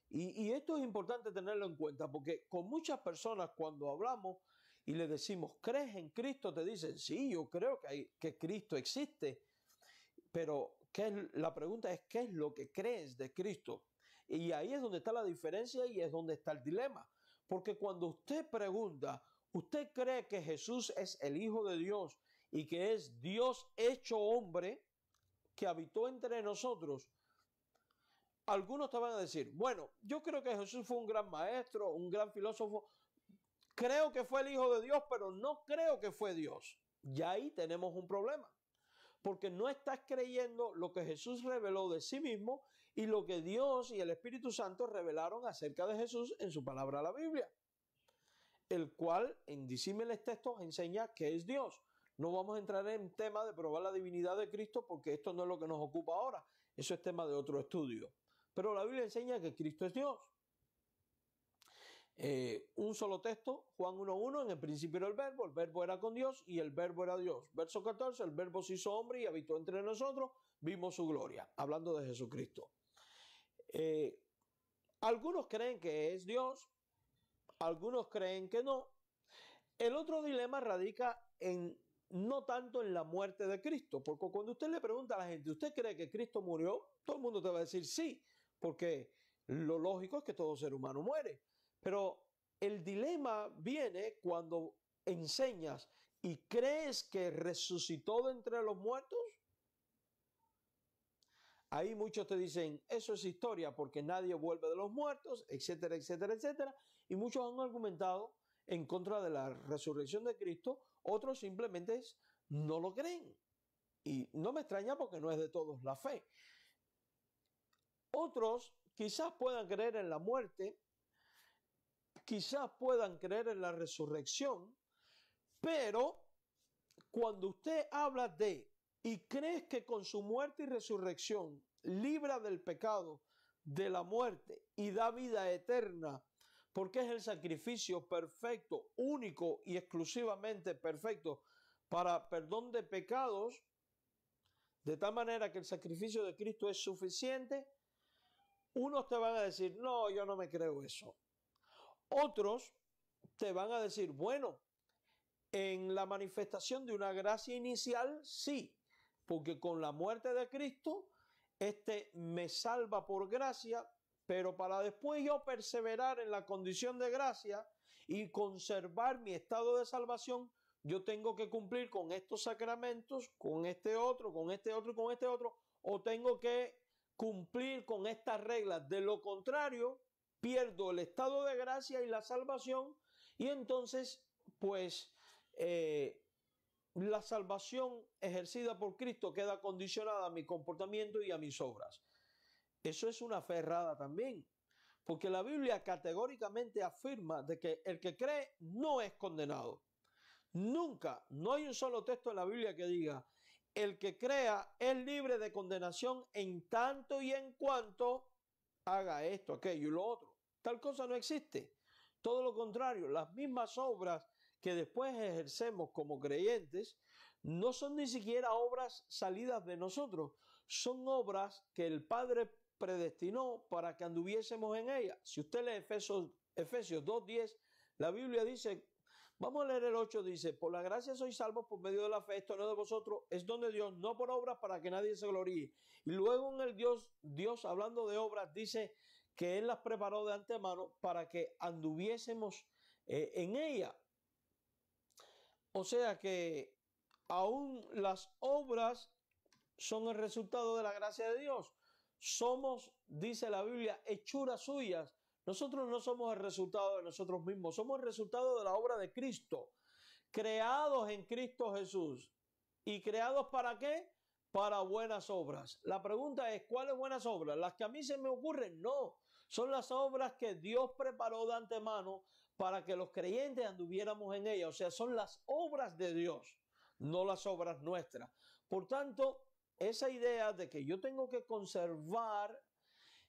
Y esto es importante tenerlo en cuenta porque con muchas personas cuando hablamos y le decimos, ¿crees en Cristo? Te dicen, sí, yo creo que Cristo existe. Pero La pregunta es, ¿qué es lo que crees de Cristo? Y ahí es donde está la diferencia y es donde está el dilema. Porque cuando usted pregunta, ¿usted cree que Jesús es el Hijo de Dios y que es Dios hecho hombre que habitó entre nosotros? Algunos te van a decir, bueno, yo creo que Jesús fue un gran maestro, un gran filósofo. Creo que fue el Hijo de Dios, pero no creo que fue Dios. Y ahí tenemos un problema. Porque no estás creyendo lo que Jesús reveló de sí mismo y lo que Dios y el Espíritu Santo revelaron acerca de Jesús en su palabra, la Biblia, el cual en disímiles textos enseña que es Dios. No vamos a entrar en tema de probar la divinidad de Cristo porque esto no es lo que nos ocupa ahora. Eso es tema de otro estudio. Pero la Biblia enseña que Cristo es Dios. Un solo texto, Juan 1:1, en el principio era el verbo era con Dios y el verbo era Dios. Verso 14, el verbo se hizo hombre y habitó entre nosotros, vimos su gloria, hablando de Jesucristo. Algunos creen que es Dios, algunos creen que no. El otro dilema radica en no tanto en la muerte de Cristo, porque cuando usted le pregunta a la gente, ¿usted cree que Cristo murió? Todo el mundo te va a decir sí, porque lo lógico es que todo ser humano muere. Pero el dilema viene cuando enseñas y crees que resucitó de entre los muertos. Ahí muchos te dicen, eso es historia porque nadie vuelve de los muertos, etcétera, etcétera, etcétera. Y muchos han argumentado en contra de la resurrección de Cristo, otros simplemente no lo creen. Y no me extraña porque no es de todos la fe. Otros quizás puedan creer en la muerte, quizás puedan creer en la resurrección, pero cuando usted habla de y crees que con su muerte y resurrección libra del pecado, de la muerte y da vida eterna, porque es el sacrificio perfecto, único y exclusivamente perfecto para perdón de pecados, de tal manera que el sacrificio de Cristo es suficiente, unos te van a decir, no, yo no me creo eso. Otros te van a decir, bueno, en la manifestación de una gracia inicial, sí, porque con la muerte de Cristo, me salva por gracia, pero para después yo perseverar en la condición de gracia y conservar mi estado de salvación, yo tengo que cumplir con estos sacramentos, con este otro, con este otro y con este otro, o tengo que cumplir con estas reglas. De lo contrario, pierdo el estado de gracia y la salvación y entonces, pues, la salvación ejercida por Cristo queda condicionada a mi comportamiento y a mis obras. Eso es una fe errada también, porque la Biblia categóricamente afirma de que el que cree no es condenado. Nunca, no hay un solo texto en la Biblia que diga, el que crea es libre de condenación en tanto y en cuanto haga esto, aquello y lo otro. Tal cosa no existe. Todo lo contrario, las mismas obras que después ejercemos como creyentes no son ni siquiera obras salidas de nosotros, son obras que el Padre predestinó para que anduviésemos en ellas. Si usted lee Efesios 2:10, la Biblia dice, vamos a leer el 8, dice, por la gracia sois salvos por medio de la fe, esto no de vosotros, es don de Dios, no por obras para que nadie se gloríe. Y luego en el Dios hablando de obras, dice que Él las preparó de antemano para que anduviésemos en ella. O sea que aún las obras son el resultado de la gracia de Dios. Somos, dice la Biblia, hechuras suyas. Nosotros no somos el resultado de nosotros mismos, somos el resultado de la obra de Cristo, creados en Cristo Jesús. ¿Y creados para qué? Para buenas obras. La pregunta es, ¿cuáles buenas obras? ¿Las que a mí se me ocurren? No, son las obras que Dios preparó de antemano para que los creyentes anduviéramos en ellas. O sea, son las obras de Dios, no las obras nuestras. Por tanto, esa idea de que yo tengo que conservar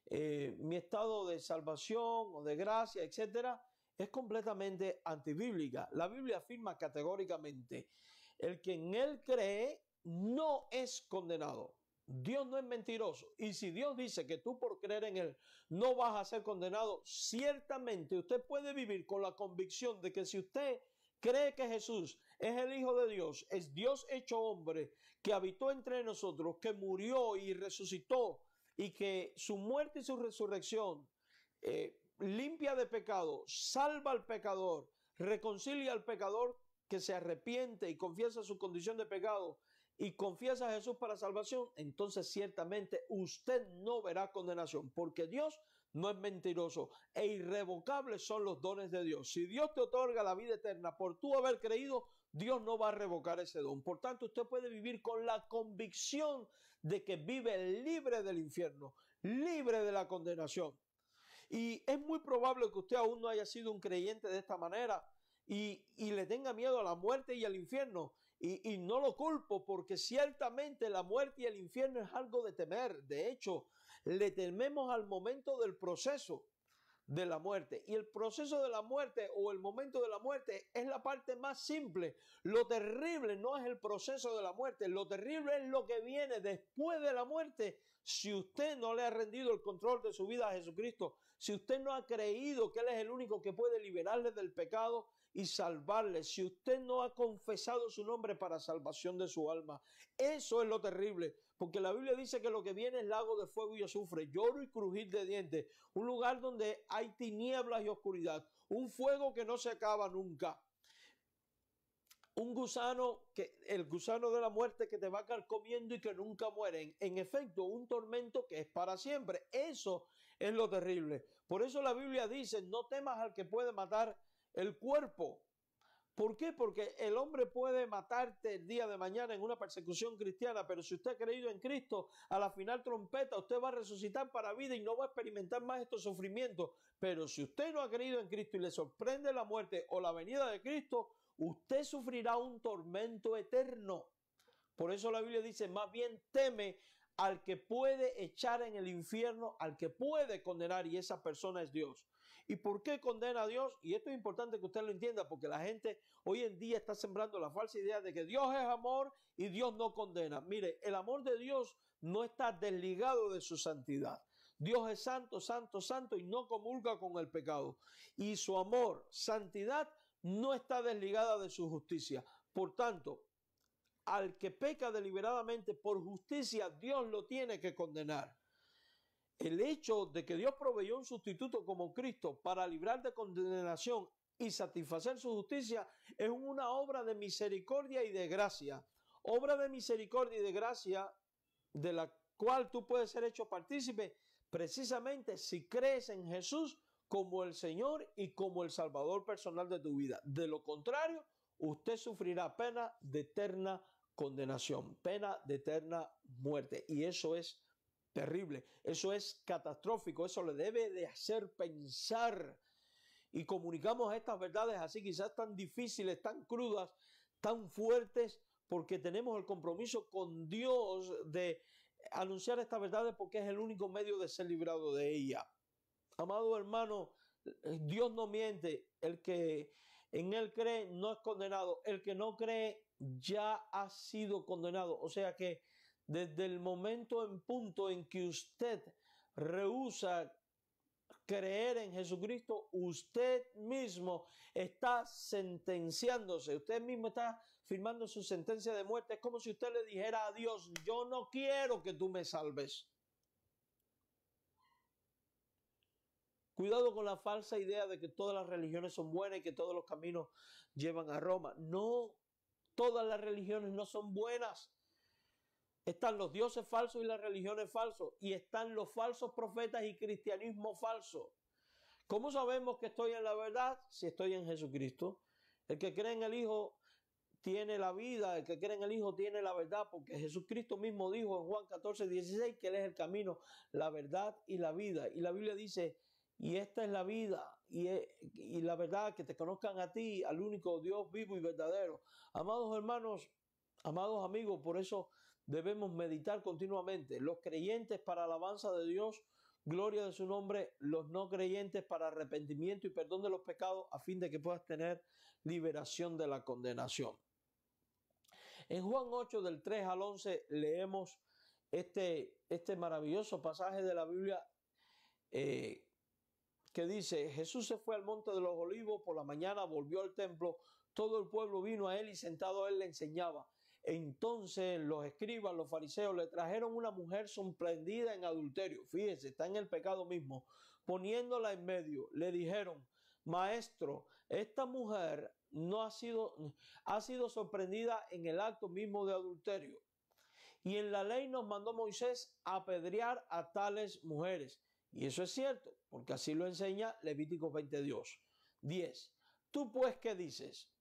mi estado de salvación o de gracia, etcétera, es completamente antibíblica. La Biblia afirma categóricamente, el que en Él cree no es condenado. Dios no es mentiroso. Y si Dios dice que tú por creer en Él no vas a ser condenado, ciertamente usted puede vivir con la convicción de que si usted cree que Jesús es el Hijo de Dios, es Dios hecho hombre, que habitó entre nosotros, que murió y resucitó, y que su muerte y su resurrección limpia de pecado, salva al pecador, reconcilia al pecador que se arrepiente y confiesa su condición de pecado y confiesa a Jesús para salvación, entonces ciertamente usted no verá condenación, porque Dios no es mentiroso e irrevocables son los dones de Dios. Si Dios te otorga la vida eterna por tú haber creído, Dios no va a revocar ese don. Por tanto, usted puede vivir con la convicción de que vive libre del infierno, libre de la condenación. Y es muy probable que usted aún no haya sido un creyente de esta manera y le tenga miedo a la muerte y al infierno. Y no lo culpo, porque ciertamente la muerte y el infierno es algo de temer. De hecho, le tememos al momento del proceso de la muerte. Y el proceso de la muerte o el momento de la muerte es la parte más simple. Lo terrible no es el proceso de la muerte, lo terrible es lo que viene después de la muerte. Si usted no le ha rendido el control de su vida a Jesucristo, si usted no ha creído que Él es el único que puede liberarle del pecado y salvarle, si usted no ha confesado su nombre para salvación de su alma, eso es lo terrible, porque la Biblia dice que lo que viene es lago de fuego y azufre, lloro y crujir de dientes, un lugar donde hay tinieblas y oscuridad, un fuego que no se acaba nunca, un gusano, el gusano de la muerte que te va carcomiendo y que nunca muere. En efecto, un tormento que es para siempre. Eso es lo terrible. Por eso la Biblia dice, no temas al que puede matar el cuerpo. ¿Por qué? Porque el hombre puede matarte el día de mañana en una persecución cristiana, pero si usted ha creído en Cristo, a la final trompeta, usted va a resucitar para vida y no va a experimentar más estos sufrimientos. Pero si usted no ha creído en Cristo y le sorprende la muerte o la venida de Cristo, usted sufrirá un tormento eterno. Por eso la Biblia dice, más bien teme al que puede echar en el infierno, al que puede condenar, y esa persona es Dios. ¿Y por qué condena a Dios? Y esto es importante que usted lo entienda, porque la gente hoy en día está sembrando la falsa idea de que Dios es amor y Dios no condena. Mire, el amor de Dios no está desligado de su santidad. Dios es santo, santo, santo y no comulga con el pecado. Y su amor, santidad, no está desligada de su justicia. Por tanto, al que peca deliberadamente por justicia, Dios lo tiene que condenar. El hecho de que Dios proveyó un sustituto como Cristo para librar de condenación y satisfacer su justicia es una obra de misericordia y de gracia. Obra de misericordia y de gracia de la cual tú puedes ser hecho partícipe precisamente si crees en Jesús como el Señor y como el Salvador personal de tu vida. De lo contrario, usted sufrirá pena de eterna condenación, pena de eterna muerte. Y eso es terrible, eso es catastrófico, eso le debe de hacer pensar. Y comunicamos estas verdades así quizás tan difíciles, tan crudas, tan fuertes, porque tenemos el compromiso con Dios de anunciar estas verdades porque es el único medio de ser librado de ella. Amado hermano, Dios no miente. El que en Él cree no es condenado. El que no cree ya ha sido condenado. O sea que desde el momento en punto en que usted rehúsa creer en Jesucristo, usted mismo está sentenciándose. Usted mismo está firmando su sentencia de muerte. Es como si usted le dijera a Dios, yo no quiero que tú me salves. Cuidado con la falsa idea de que todas las religiones son buenas y que todos los caminos llevan a Roma. No, todas las religiones no son buenas. Están los dioses falsos y las religiones falsas. Y están los falsos profetas y cristianismo falso. ¿Cómo sabemos que estoy en la verdad? Si estoy en Jesucristo. El que cree en el Hijo tiene la vida, el que cree en el Hijo tiene la verdad, porque Jesucristo mismo dijo en Juan 14:16 que Él es el camino, la verdad y la vida. Y la Biblia dice, y esta es la vida y la verdad, que te conozcan a ti, al único Dios vivo y verdadero. Amados hermanos, amados amigos, por eso debemos meditar continuamente. Los creyentes para alabanza de Dios, gloria de su nombre, los no creyentes para arrepentimiento y perdón de los pecados, a fin de que puedas tener liberación de la condenación. En Juan 8, del 3 al 11, leemos este maravilloso pasaje de la Biblia que dice, Jesús se fue al monte de los olivos, por la mañana volvió al templo, todo el pueblo vino a él y sentado a él le enseñaba. Entonces los escribas, los fariseos, le trajeron una mujer sorprendida en adulterio. Fíjese, está en el pecado mismo. Poniéndola en medio, le dijeron: Maestro, esta mujer no ha sido sorprendida en el acto mismo de adulterio. Y en la ley nos mandó Moisés apedrear a tales mujeres. Y eso es cierto, porque así lo enseña Levítico 10. ¿Tú pues qué dices?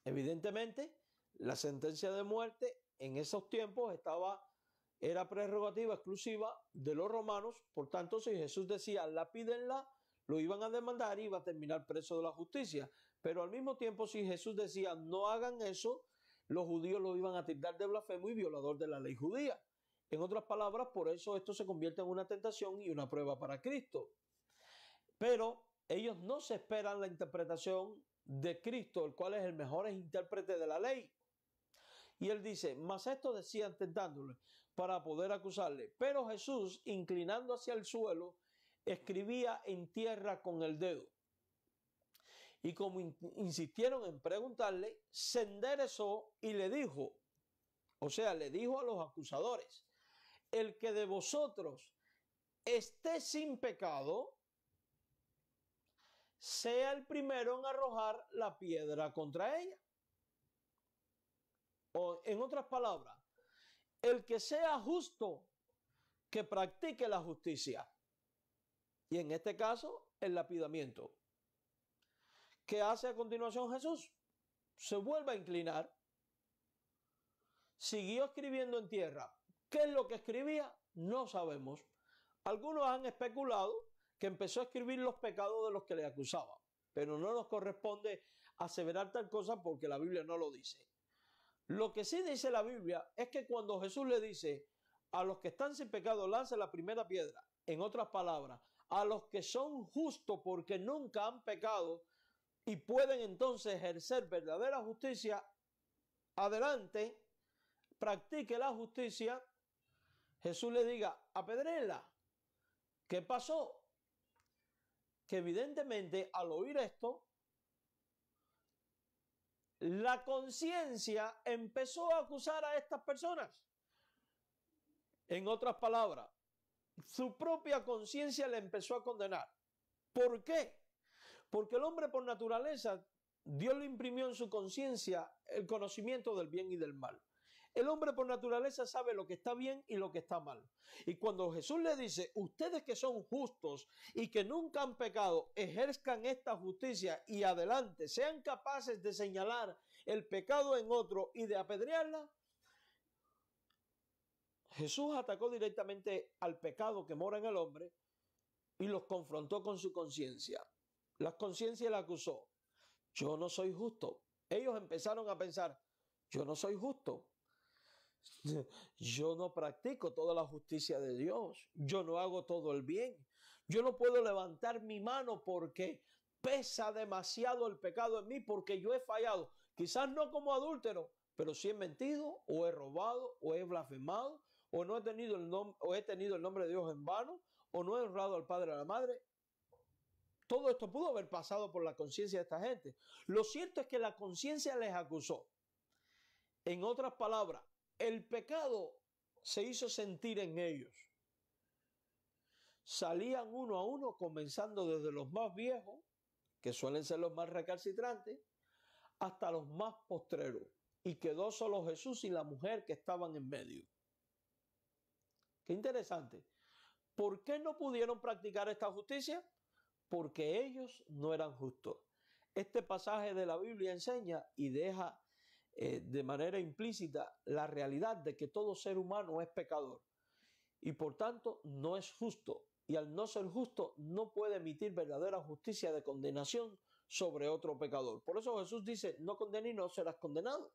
Evidentemente, la sentencia de muerte en esos tiempos era prerrogativa exclusiva de los romanos. Por tanto, si Jesús decía lapídenla, lo iban a demandar y iba a terminar preso de la justicia. Pero al mismo tiempo, si Jesús decía no hagan eso, los judíos lo iban a tildar de blasfemo y violador de la ley judía. En otras palabras, por eso esto se convierte en una tentación y una prueba para Cristo. Pero ellos no se esperan la interpretación de Cristo, el cual es el mejor intérprete de la ley. Y él dice: mas esto decían tentándole para poder acusarle. Pero Jesús, inclinando hacia el suelo, escribía en tierra con el dedo. Y como insistieron en preguntarle, se enderezó y le dijo, o sea, le dijo a los acusadores: el que de vosotros esté sin pecado, sea el primero en arrojar la piedra contra ella. O en otras palabras, el que sea justo, que practique la justicia. Y en este caso, el lapidamiento. ¿Qué hace a continuación Jesús? Se vuelve a inclinar. Siguió escribiendo en tierra. ¿Qué es lo que escribía? No sabemos. Algunos han especulado que empezó a escribir los pecados de los que le acusaban, pero no nos corresponde aseverar tal cosa porque la Biblia no lo dice. Lo que sí dice la Biblia es que cuando Jesús le dice a los que están sin pecado, lance la primera piedra, en otras palabras, a los que son justos porque nunca han pecado y pueden entonces ejercer verdadera justicia, adelante, practique la justicia, Jesús le diga: apedréenla. ¿Qué pasó? Que evidentemente al oír esto, la conciencia empezó a acusar a estas personas. En otras palabras, su propia conciencia le empezó a condenar. ¿Por qué? Porque el hombre por naturaleza, Dios le imprimió en su conciencia el conocimiento del bien y del mal. El hombre por naturaleza sabe lo que está bien y lo que está mal. Y cuando Jesús le dice: ustedes que son justos y que nunca han pecado, ejerzcan esta justicia y adelante, sean capaces de señalar el pecado en otro y de apedrearla, Jesús atacó directamente al pecado que mora en el hombre y los confrontó con su conciencia. La conciencia le acusó: yo no soy justo. Ellos empezaron a pensar: yo no soy justo. Yo no practico toda la justicia de Dios. Yo no hago todo el bien. Yo no puedo levantar mi mano porque pesa demasiado el pecado en mí, porque yo he fallado. Quizás no como adúltero, pero sí he mentido, o he robado, o he blasfemado, o no he tenido el nombre de Dios en vano, o no he honrado al padre y a la madre. Todo esto pudo haber pasado por la conciencia de esta gente. Lo cierto es que la conciencia les acusó. En otras palabras, el pecado se hizo sentir en ellos. Salían uno a uno, comenzando desde los más viejos, que suelen ser los más recalcitrantes, hasta los más postreros. Y quedó solo Jesús y la mujer que estaban en medio. Qué interesante. ¿Por qué no pudieron practicar esta justicia? Porque ellos no eran justos. Este pasaje de la Biblia enseña y deja de manera implícita la realidad de que todo ser humano es pecador y por tanto no es justo, y al no ser justo no puede emitir verdadera justicia de condenación sobre otro pecador. Por eso Jesús dice: no condenes y no serás condenado.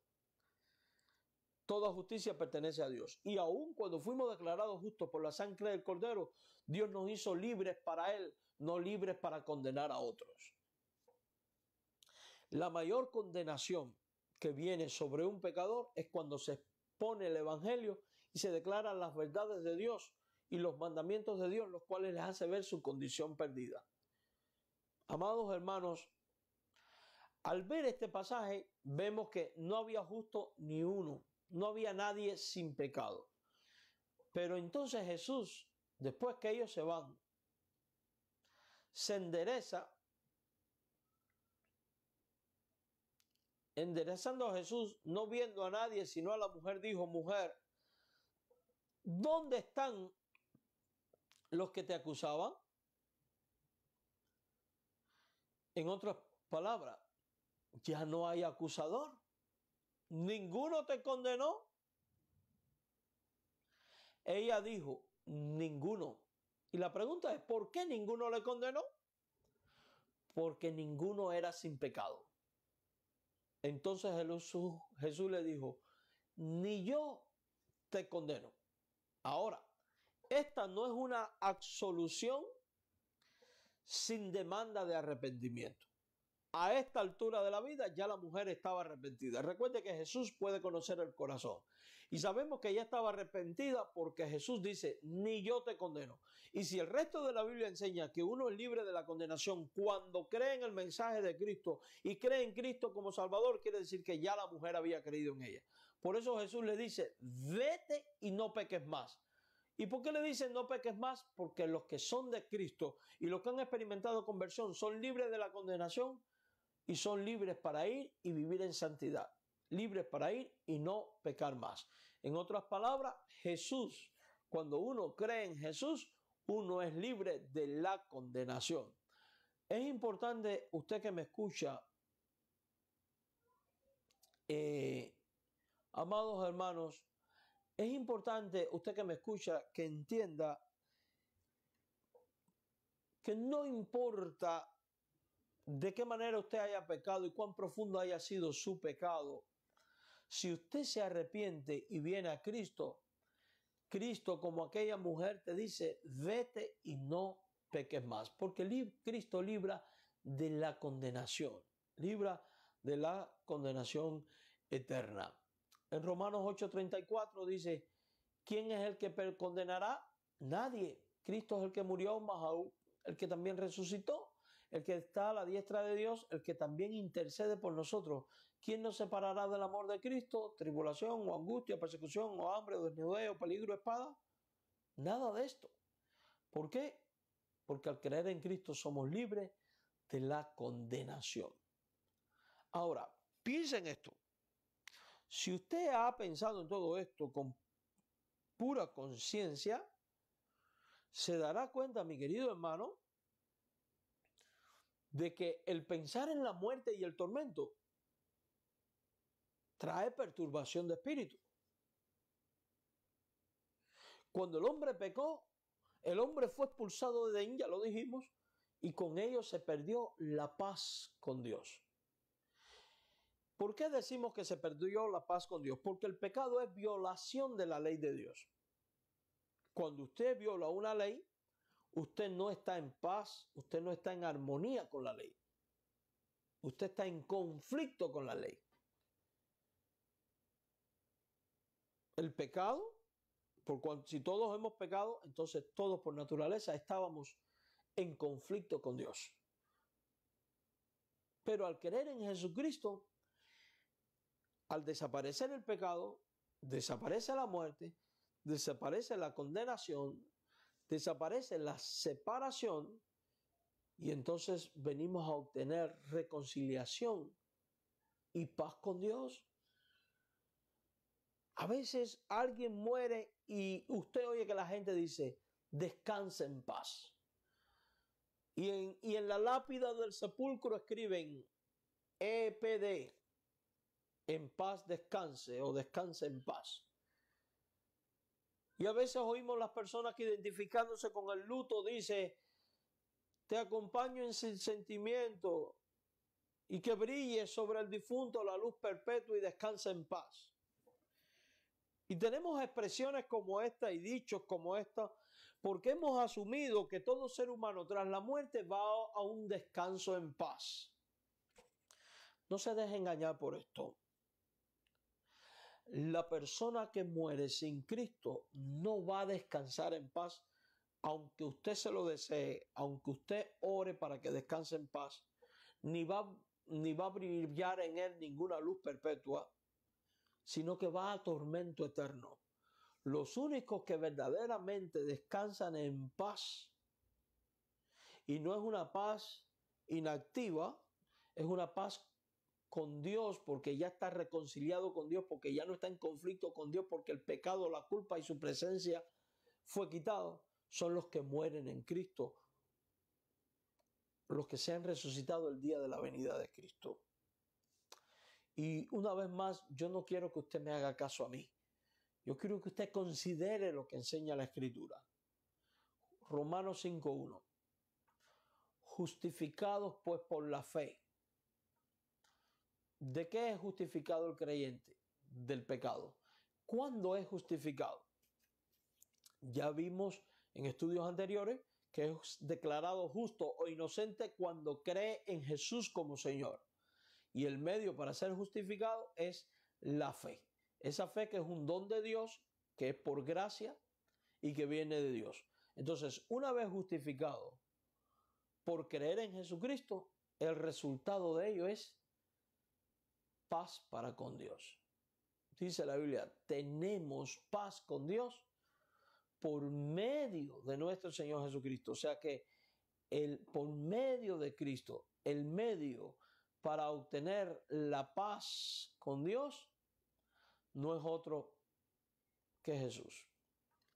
Toda justicia pertenece a Dios, y aun cuando fuimos declarados justos por la sangre del Cordero, Dios nos hizo libres para Él, no libres para condenar a otros. La mayor condenación que viene sobre un pecador es cuando se expone el Evangelio y se declaran las verdades de Dios y los mandamientos de Dios, los cuales les hace ver su condición perdida. Amados hermanos, Al ver este pasaje, vemos que no había justo ni uno, no había nadie sin pecado. Pero entonces Jesús, después que ellos se van, se endereza. Enderezando a Jesús, no viendo a nadie, sino a la mujer, dijo: mujer, ¿dónde están los que te acusaban? En otras palabras, ya no hay acusador. ¿Ninguno te condenó? Ella dijo: ninguno. Y la pregunta es: ¿por qué ninguno le condenó? Porque ninguno era sin pecado. Entonces Jesús le dijo: ni yo te condeno. Ahora, esta no es una absolución sin demanda de arrepentimiento. A esta altura de la vida ya la mujer estaba arrepentida. Recuerde que Jesús puede conocer el corazón. Y sabemos que ella estaba arrepentida porque Jesús dice: ni yo te condeno. Y si el resto de la Biblia enseña que uno es libre de la condenación cuando cree en el mensaje de Cristo y cree en Cristo como Salvador, quiere decir que ya la mujer había creído en ella. Por eso Jesús le dice: vete y no peques más. ¿Y por qué le dicen no peques más? Porque los que son de Cristo y los que han experimentado conversión son libres de la condenación y son libres para ir y vivir en santidad. Libres para ir y no pecar más. En otras palabras, Jesús, cuando uno cree en Jesús, uno es libre de la condenación. Es importante, usted que me escucha, amados hermanos, es importante, usted que me escucha, que entienda que no importa de qué manera usted haya pecado y cuán profundo haya sido su pecado. Si usted se arrepiente y viene a Cristo, Cristo, como aquella mujer, te dice: vete y no peques más. Porque Cristo libra de la condenación. Libra de la condenación eterna. En Romanos 8:34 dice: ¿quién es el que condenará? Nadie. Cristo es el que murió, más aún el que también resucitó, el que está a la diestra de Dios, el que también intercede por nosotros. ¿Quién nos separará del amor de Cristo? ¿Tribulación o angustia, persecución o hambre o desnudez, peligro, espada? Nada de esto. ¿Por qué? Porque al creer en Cristo somos libres de la condenación. Ahora, piensa en esto. Si usted ha pensado en todo esto con pura conciencia, se dará cuenta, mi querido hermano, de que el pensar en la muerte y el tormento trae perturbación de espíritu. Cuando el hombre pecó, el hombre fue expulsado de Edén, ya lo dijimos, y con ello se perdió la paz con Dios. ¿Por qué decimos que se perdió la paz con Dios? Porque el pecado es violación de la ley de Dios. Cuando usted viola una ley, usted no está en paz, usted no está en armonía con la ley. Usted está en conflicto con la ley. El pecado, si todos hemos pecado, entonces todos por naturaleza estábamos en conflicto con Dios. Pero al creer en Jesucristo, al desaparecer el pecado, desaparece la muerte, desaparece la condenación, desaparece la separación, y entonces venimos a obtener reconciliación y paz con Dios. A veces alguien muere y usted oye que la gente dice: descanse en paz. Y en la lápida del sepulcro escriben EPD, en paz descanse, o descanse en paz. Y a veces oímos las personas que, identificándose con el luto, dice: te acompaño en sentimiento, y que brille sobre el difunto la luz perpetua y descanse en paz. Y tenemos expresiones como esta y dichos como esta porque hemos asumido que todo ser humano tras la muerte va a un descanso en paz. No se deje engañar por esto. La persona que muere sin Cristo no va a descansar en paz, aunque usted se lo desee, aunque usted ore para que descanse en paz, ni va ni va a brillar en él ninguna luz perpetua, sino que va a tormento eterno. Los únicos que verdaderamente descansan en paz, y no es una paz inactiva, es una paz con Dios, porque ya está reconciliado con Dios, porque ya no está en conflicto con Dios, porque el pecado, la culpa y su presencia fue quitado, son los que mueren en Cristo, los que se han resucitado el día de la venida de Cristo. Y una vez más, yo no quiero que usted me haga caso a mí. Yo quiero que usted considere lo que enseña la Escritura. Romanos 5:1. Justificados pues por la fe. ¿De qué es justificado el creyente? Del pecado. ¿Cuándo es justificado? Ya vimos en estudios anteriores que es declarado justo o inocente cuando cree en Jesús como Señor. Y el medio para ser justificado es la fe. Esa fe que es un don de Dios, que es por gracia y que viene de Dios. Entonces, una vez justificado por creer en Jesucristo, el resultado de ello es paz para con Dios. Dice la Biblia, tenemos paz con Dios por medio de nuestro Señor Jesucristo. O sea que por medio de Cristo, el medio para obtener la paz con Dios no es otro que Jesús.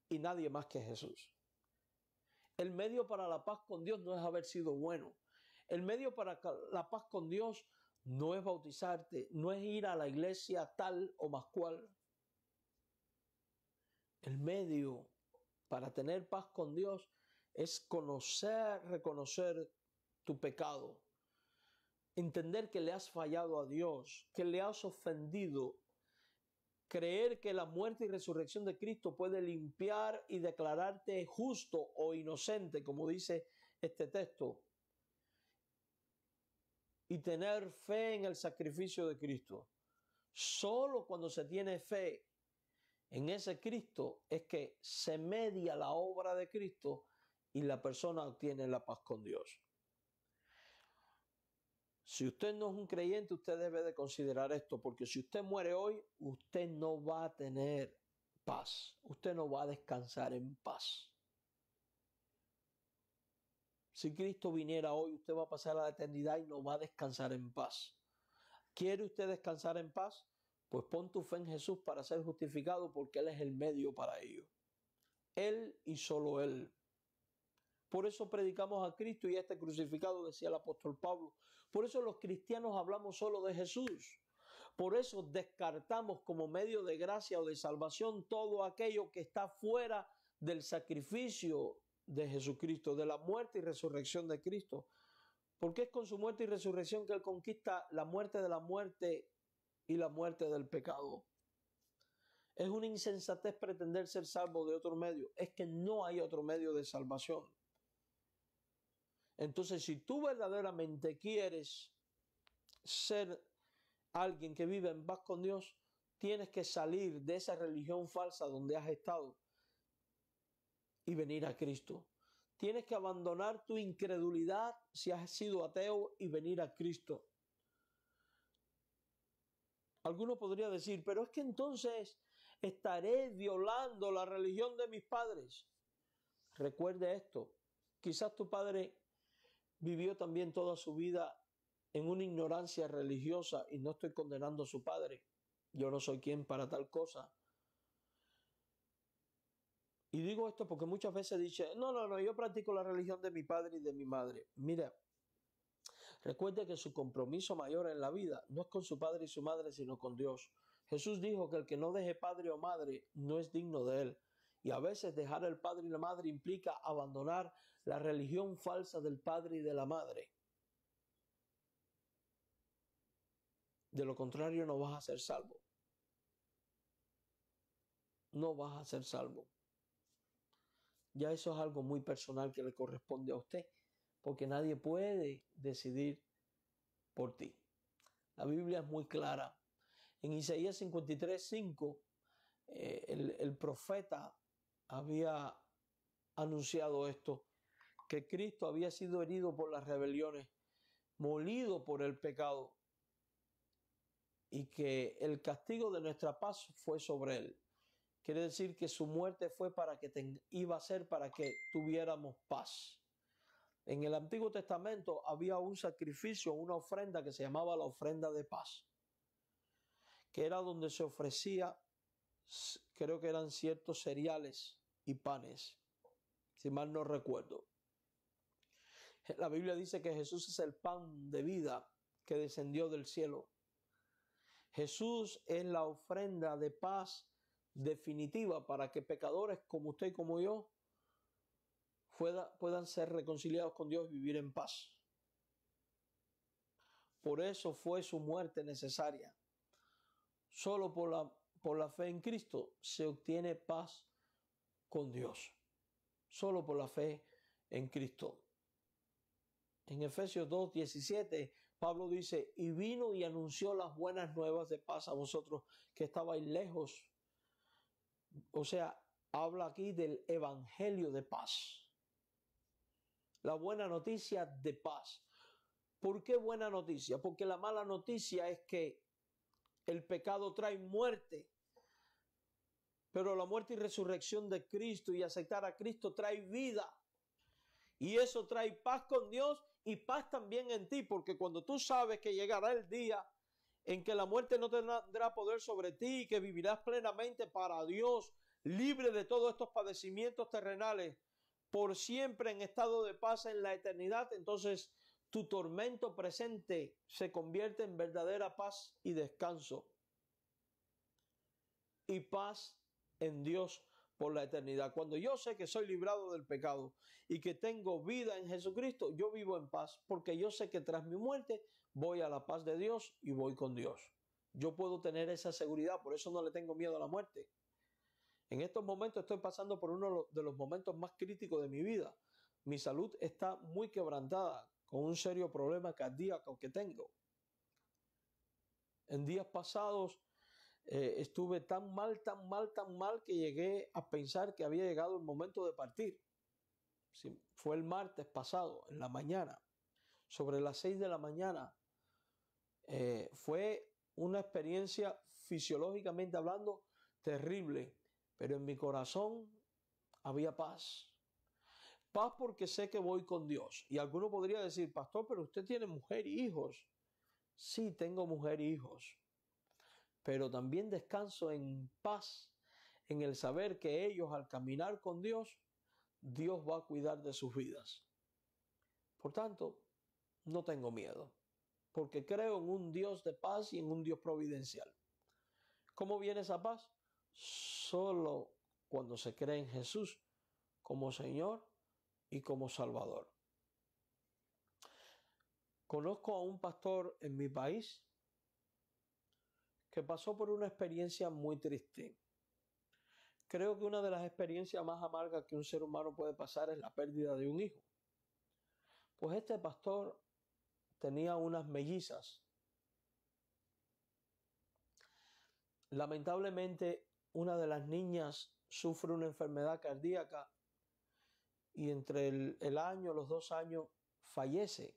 Y nadie más que Jesús. El medio para la paz con Dios no es haber sido bueno. El medio para la paz con Dios no es bautizarte, no es ir a la iglesia tal o más cual. El medio para tener paz con Dios es conocer, reconocer tu pecado, entender que le has fallado a Dios, que le has ofendido, creer que la muerte y resurrección de Cristo puede limpiar y declararte justo o inocente, como dice este texto, y tener fe en el sacrificio de Cristo. Solo cuando se tiene fe en ese Cristo es que se media la obra de Cristo y la persona obtiene la paz con Dios. Si usted no es un creyente, usted debe de considerar esto, porque si usted muere hoy, usted no va a tener paz. Usted no va a descansar en paz. Si Cristo viniera hoy, usted va a pasar a la eternidad y no va a descansar en paz. ¿Quiere usted descansar en paz? Pues pon tu fe en Jesús para ser justificado, porque Él es el medio para ello. Él y solo Él. Por eso predicamos a Cristo y a este crucificado, decía el apóstol Pablo. Por eso los cristianos hablamos solo de Jesús. Por eso descartamos como medio de gracia o de salvación todo aquello que está fuera del sacrificio de Jesucristo, de la muerte y resurrección de Cristo. Porque es con su muerte y resurrección que Él conquista la muerte de la muerte y la muerte del pecado. Es una insensatez pretender ser salvo de otro medio. Es que no hay otro medio de salvación. Entonces, si tú verdaderamente quieres ser alguien que vive en paz con Dios, tienes que salir de esa religión falsa donde has estado y venir a Cristo. Tienes que abandonar tu incredulidad si has sido ateo y venir a Cristo. Alguno podría decir, pero es que entonces estaré violando la religión de mis padres. Recuerde esto, quizás tu padre vivió también toda su vida en una ignorancia religiosa y no estoy condenando a su padre. Yo no soy quien para tal cosa. Y digo esto porque muchas veces dice, no, yo practico la religión de mi padre y de mi madre. Mira, recuerde que su compromiso mayor en la vida no es con su padre y su madre, sino con Dios. Jesús dijo que el que no deje padre o madre no es digno de él. Y a veces dejar el padre y la madre implica abandonar la religión falsa del padre y de la madre. De lo contrario, no vas a ser salvo. No vas a ser salvo. Ya eso es algo muy personal que le corresponde a usted, porque nadie puede decidir por ti. La Biblia es muy clara. En Isaías 53:5, el profeta había anunciado esto, que Cristo había sido herido por las rebeliones, molido por el pecado y que el castigo de nuestra paz fue sobre él. Quiere decir que su muerte fue iba a ser para que tuviéramos paz. En el Antiguo Testamento había un sacrificio, una ofrenda que se llamaba la ofrenda de paz, que era donde se ofrecía, creo que eran ciertos cereales y panes, si mal no recuerdo. La Biblia dice que Jesús es el pan de vida que descendió del cielo. Jesús es la ofrenda de paz definitiva para que pecadores como usted y como yo puedan ser reconciliados con Dios y vivir en paz. Por eso fue su muerte necesaria. Solo por la fe en Cristo se obtiene paz con Dios. Solo por la fe en Cristo. En Efesios 2:17, Pablo dice, y vino y anunció las buenas nuevas de paz a vosotros que estabais lejos. O sea, habla aquí del evangelio de paz. La buena noticia de paz. ¿Por qué buena noticia? Porque la mala noticia es que el pecado trae muerte. Pero la muerte y resurrección de Cristo y aceptar a Cristo trae vida. Y eso trae paz con Dios y paz también en ti. Porque cuando tú sabes que llegará el día en que la muerte no tendrá poder sobre ti y que vivirás plenamente para Dios, libre de todos estos padecimientos terrenales, por siempre en estado de paz en la eternidad, entonces tu tormento presente se convierte en verdadera paz y descanso. Y paz en Dios por la eternidad. Cuando yo sé que soy librado del pecado y que tengo vida en Jesucristo, yo vivo en paz porque yo sé que tras mi muerte voy a la paz de Dios y voy con Dios. Yo puedo tener esa seguridad, por eso no le tengo miedo a la muerte. En estos momentos estoy pasando por uno de los momentos más críticos de mi vida. Mi salud está muy quebrantada con un serio problema cardíaco que tengo. En días pasados estuve tan mal que llegué a pensar que había llegado el momento de partir. Sí, fue el martes pasado, en la mañana, sobre las 6 de la mañana. Fue una experiencia fisiológicamente hablando terrible, pero en mi corazón había paz. Paz porque sé que voy con Dios. Y alguno podría decir, pastor, pero usted tiene mujer y hijos. Sí, tengo mujer y hijos. Pero también descanso en paz, en el saber que ellos al caminar con Dios, Dios va a cuidar de sus vidas. Por tanto, no tengo miedo, porque creo en un Dios de paz y en un Dios providencial. ¿Cómo viene esa paz? Solo cuando se cree en Jesús como Señor y como Salvador. Conozco a un pastor en mi país que pasó por una experiencia muy triste. Creo que una de las experiencias más amargas que un ser humano puede pasar es la pérdida de un hijo. Pues este pastor tenía unas mellizas. Lamentablemente, una de las niñas sufre una enfermedad cardíaca y entre el año, los 2 años, fallece.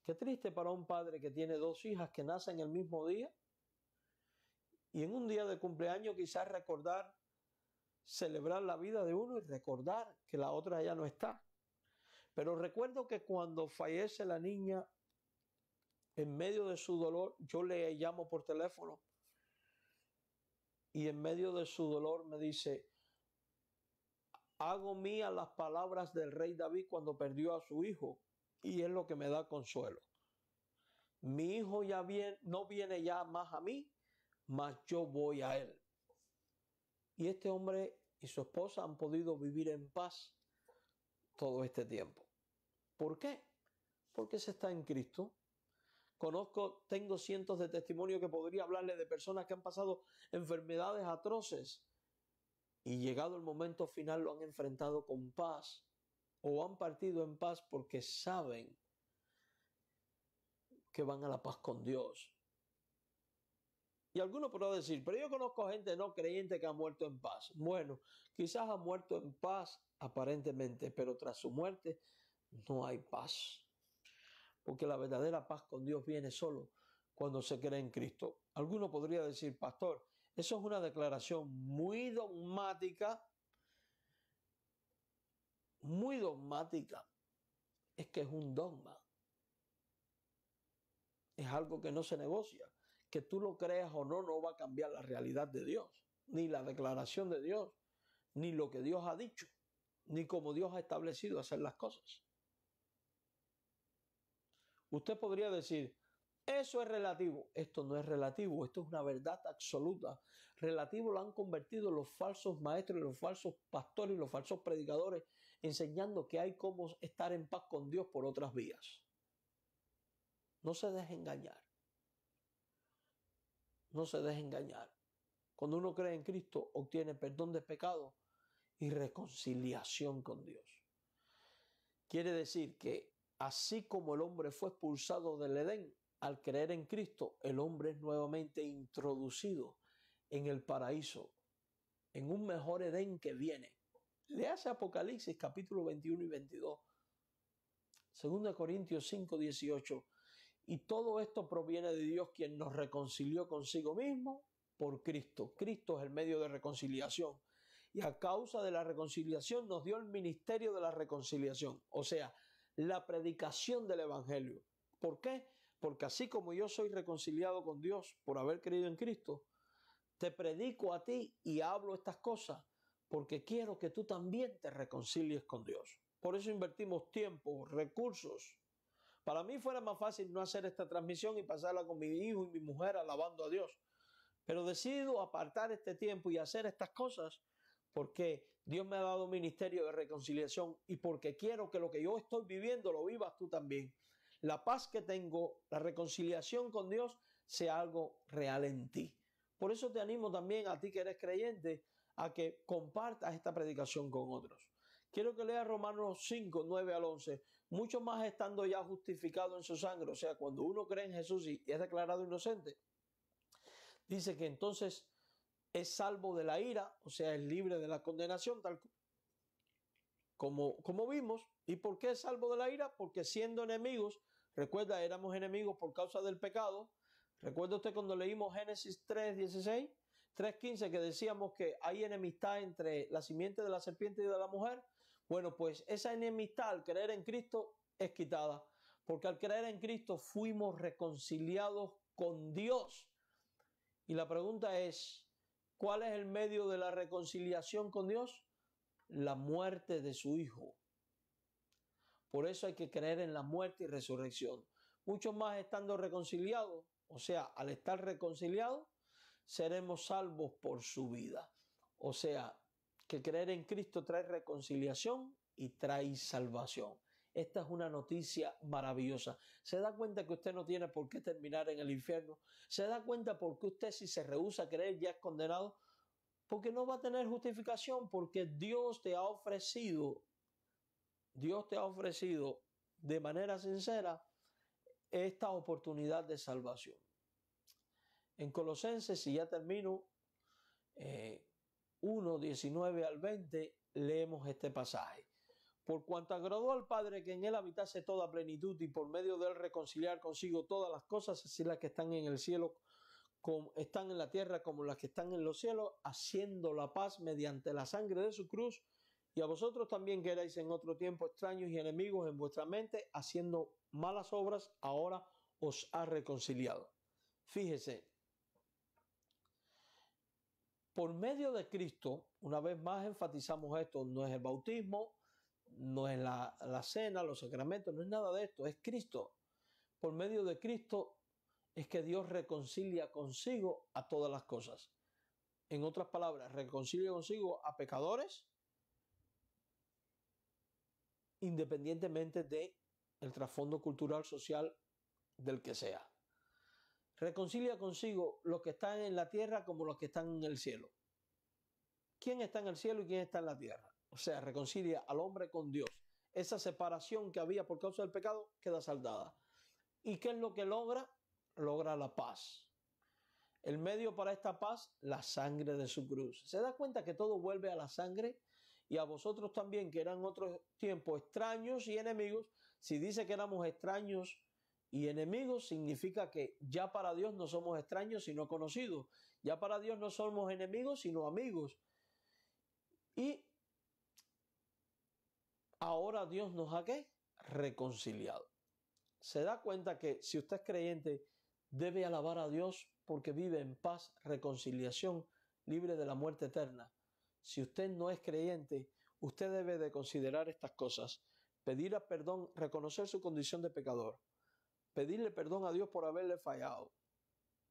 Qué triste para un padre que tiene 2 hijas que nacen el mismo día y en un día de cumpleaños quizás celebrar la vida de uno y recordar que la otra ya no está. Pero recuerdo que cuando fallece la niña, en medio de su dolor, yo le llamo por teléfono y en medio de su dolor me dice, hago mías las palabras del rey David cuando perdió a su hijo y es lo que me da consuelo. Mi hijo no viene ya más a mí, mas yo voy a él. Y este hombre y su esposa han podido vivir en paz todo este tiempo. ¿Por qué? Porque se está en Cristo. Tengo cientos de testimonios que podría hablarle de personas que han pasado enfermedades atroces y llegado el momento final lo han enfrentado con paz o han partido en paz porque saben que van a la paz con Dios. Y alguno podrá decir, pero yo conozco gente no creyente que ha muerto en paz. Bueno, quizás ha muerto en paz aparentemente, pero tras su muerte no hay paz. porque la verdadera paz con Dios viene solo cuando se cree en Cristo. Alguno podría decir, pastor, eso es una declaración muy dogmática, muy dogmática. Es que es un dogma. Es algo que no se negocia. Que tú lo creas o no, no va a cambiar la realidad de Dios, ni la declaración de Dios, ni lo que Dios ha dicho, ni cómo Dios ha establecido hacer las cosas. Usted podría decir, eso es relativo. Esto no es relativo, esto es una verdad absoluta. Relativo lo han convertido los falsos maestros, los falsos pastores y los falsos predicadores, enseñando que hay cómo estar en paz con Dios por otras vías. No se deje engañar. No se deje engañar. Cuando uno cree en Cristo, obtiene perdón de pecado y reconciliación con Dios. Quiere decir que así como el hombre fue expulsado del Edén, al creer en Cristo, el hombre es nuevamente introducido en el paraíso, en un mejor Edén que viene. Léase Apocalipsis capítulo 21 y 22, 2 Corintios 5, 18. Y todo esto proviene de Dios, quien nos reconcilió consigo mismo por Cristo. Cristo es el medio de reconciliación. Y a causa de la reconciliación nos dio el ministerio de la reconciliación. O sea, la predicación del Evangelio. ¿Por qué? Porque así como yo soy reconciliado con Dios por haber creído en Cristo, te predico a ti y hablo estas cosas porque quiero que tú también te reconcilies con Dios. Por eso invertimos tiempo, recursos. Para mí fuera más fácil no hacer esta transmisión y pasarla con mi hijo y mi mujer alabando a Dios. Pero decido apartar este tiempo y hacer estas cosas porque Dios me ha dado ministerio de reconciliación y porque quiero que lo que yo estoy viviendo lo vivas tú también. La paz que tengo, la reconciliación con Dios, sea algo real en ti. Por eso te animo también a ti que eres creyente a que compartas esta predicación con otros. Quiero que leas Romanos 5, 9 al 11. Mucho más estando ya justificado en su sangre. O sea, cuando uno cree en Jesús y es declarado inocente, dice que entonces es salvo de la ira, o sea, es libre de la condenación, tal como vimos. ¿Y por qué es salvo de la ira? Porque siendo enemigos, recuerda, éramos enemigos por causa del pecado. ¿Recuerda usted cuando leímos Génesis 3:16? 3:15, que decíamos que hay enemistad entre la simiente de la serpiente y de la mujer. Bueno, pues esa enemistad al creer en Cristo es quitada, porque al creer en Cristo fuimos reconciliados con Dios. Y la pregunta es, ¿cuál es el medio de la reconciliación con Dios? La muerte de su Hijo. Por eso hay que creer en la muerte y resurrección. Muchos más estando reconciliados, o sea, al estar reconciliados, seremos salvos por su vida. O sea, que creer en Cristo trae reconciliación y trae salvación. Esta es una noticia maravillosa. ¿Se da cuenta que usted no tiene por qué terminar en el infierno? ¿Se da cuenta por qué usted, si se rehúsa a creer, ya es condenado? Porque no va a tener justificación, porque Dios te ha ofrecido de manera sincera esta oportunidad de salvación. En Colosenses, si ya termino, 1, 19 al 20, leemos este pasaje. Por cuanto agradó al Padre que en él habitase toda plenitud y por medio de él reconciliar consigo todas las cosas, así las que están en el cielo, como están en la tierra, como las que están en los cielos, haciendo la paz mediante la sangre de su cruz. Y a vosotros también que erais en otro tiempo extraños y enemigos en vuestra mente, haciendo malas obras, ahora os ha reconciliado. Fíjese, por medio de Cristo, una vez más enfatizamos esto, no es el bautismo, no es la cena, los sacramentos, no es nada de esto, es Cristo. Por medio de Cristo es que Dios reconcilia consigo a todas las cosas. En otras palabras, reconcilia consigo a pecadores, independientemente del trasfondo cultural, social, del que sea. Reconcilia consigo los que están en la tierra como los que están en el cielo. ¿Quién está en el cielo y quién está en la tierra? O sea, reconcilia al hombre con Dios. Esa separación que había por causa del pecado queda saldada. ¿Y qué es lo que logra? Logra la paz. El medio para esta paz, la sangre de su cruz. ¿Se da cuenta que todo vuelve a la sangre? Y a vosotros también, que eran otros tiempos extraños y enemigos. Si dice que éramos extraños Y enemigos significa que ya para Dios no somos extraños sino conocidos. Ya para Dios no somos enemigos sino amigos. Y ahora Dios nos ha ¿qué? Reconciliado. Se da cuenta que si usted es creyente, debe alabar a Dios porque vive en paz, reconciliación, libre de la muerte eterna. Si usted no es creyente, usted debe de considerar estas cosas: pedir perdón, reconocer su condición de pecador, pedirle perdón a Dios por haberle fallado,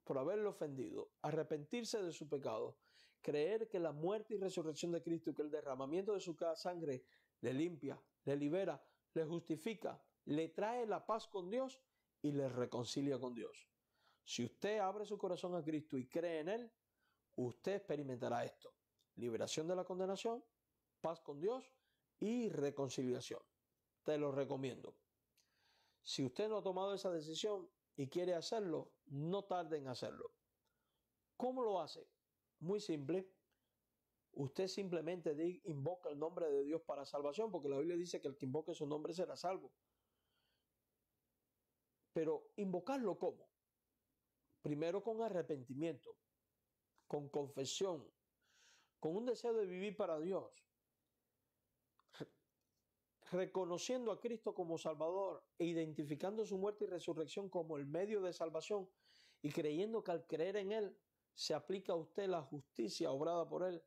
por haberle ofendido, arrepentirse de su pecado, creer que la muerte y resurrección de Cristo y que el derramamiento de su sangre le limpia, le libera, le justifica, le trae la paz con Dios y le reconcilia con Dios. Si usted abre su corazón a Cristo y cree en Él, usted experimentará esto: liberación de la condenación, paz con Dios y reconciliación. Te lo recomiendo. Si usted no ha tomado esa decisión y quiere hacerlo, no tarde en hacerlo. ¿Cómo lo hace? Muy simple. Usted simplemente invoca el nombre de Dios para salvación, porque la Biblia dice que el que invoque su nombre será salvo. Pero ¿invocarlo cómo? Primero con arrepentimiento, con confesión, con un deseo de vivir para Dios, reconociendo a Cristo como Salvador e identificando su muerte y resurrección como el medio de salvación, y creyendo que al creer en Él se aplica a usted la justicia obrada por Él.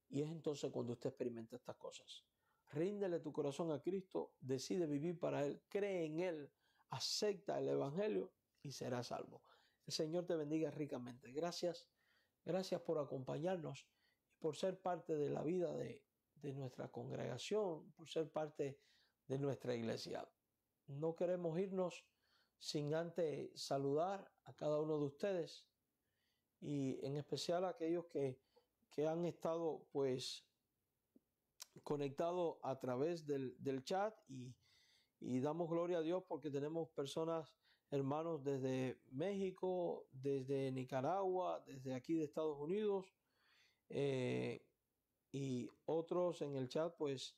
Y es entonces cuando usted experimenta estas cosas. Ríndele tu corazón a Cristo, decide vivir para Él, cree en Él, acepta el Evangelio y será salvo. El Señor te bendiga ricamente. Gracias por acompañarnos y por ser parte de la vida de nuestra congregación, por ser parte de nuestra iglesia. No queremos irnos sin antes saludar a cada uno de ustedes, y en especial a aquellos que han estado pues conectados a través del chat, y damos gloria a Dios porque tenemos personas, hermanos desde México, desde Nicaragua, desde aquí de Estados Unidos, y otros en el chat pues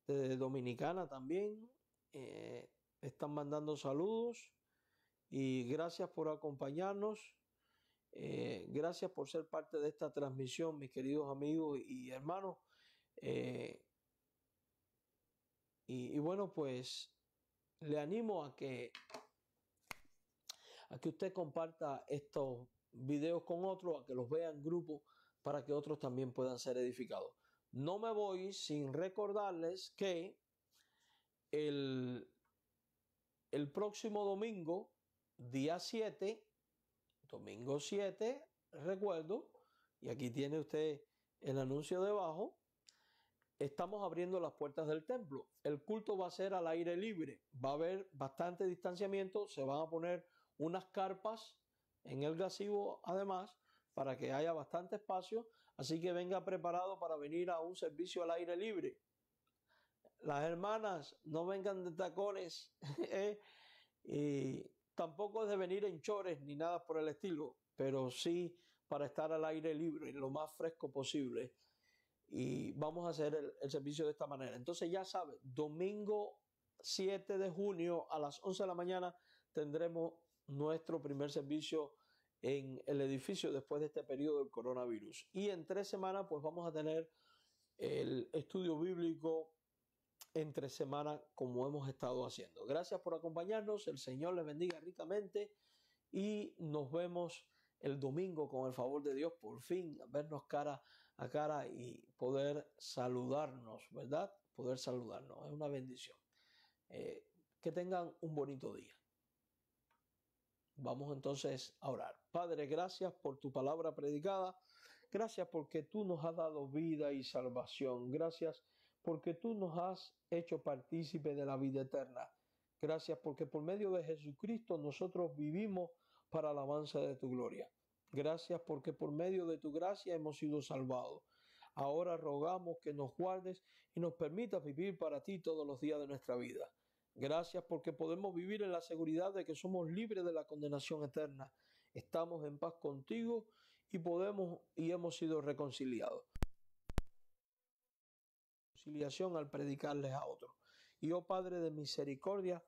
de Dominicana también. Están mandando saludos y gracias por acompañarnos. Gracias por ser parte de esta transmisión, mis queridos amigos y hermanos. Y bueno, pues le animo a que usted comparta estos videos con otros, a que los vea en grupo para que otros también puedan ser edificados. No me voy sin recordarles que el próximo domingo, día 7, domingo 7, recuerdo, y aquí tiene usted el anuncio debajo, estamos abriendo las puertas del templo. El culto va a ser al aire libre, va a haber bastante distanciamiento, se van a poner unas carpas en el gazebo además para que haya bastante espacio, así que venga preparado para venir a un servicio al aire libre. Las hermanas no vengan de tacones y tampoco es de venir en chores ni nada por el estilo, pero sí para estar al aire libre, lo más fresco posible. Y vamos a hacer el servicio de esta manera. Entonces ya sabe, domingo 7 de junio a las 11 de la mañana tendremos nuestro primer servicio en el edificio después de este periodo del coronavirus. Y en 3 semanas pues vamos a tener el estudio bíblico entre semana como hemos estado haciendo. Gracias por acompañarnos, el Señor les bendiga ricamente y nos vemos el domingo con el favor de Dios, por fin vernos cara a cara y poder saludarnos, ¿verdad? Poder saludarnos, es una bendición. Que tengan un bonito día. Vamos entonces a orar. Padre, gracias por tu palabra predicada, gracias porque tú nos has dado vida y salvación, gracias porque tú nos has hecho partícipe de la vida eterna. Gracias porque por medio de Jesucristo nosotros vivimos para alabanza de tu gloria. Gracias porque por medio de tu gracia hemos sido salvados. Ahora rogamos que nos guardes y nos permitas vivir para ti todos los días de nuestra vida. Gracias porque podemos vivir en la seguridad de que somos libres de la condenación eterna. Estamos en paz contigo y hemos sido reconciliados. Reconciliación al predicarles a otros. Y oh Padre de misericordia,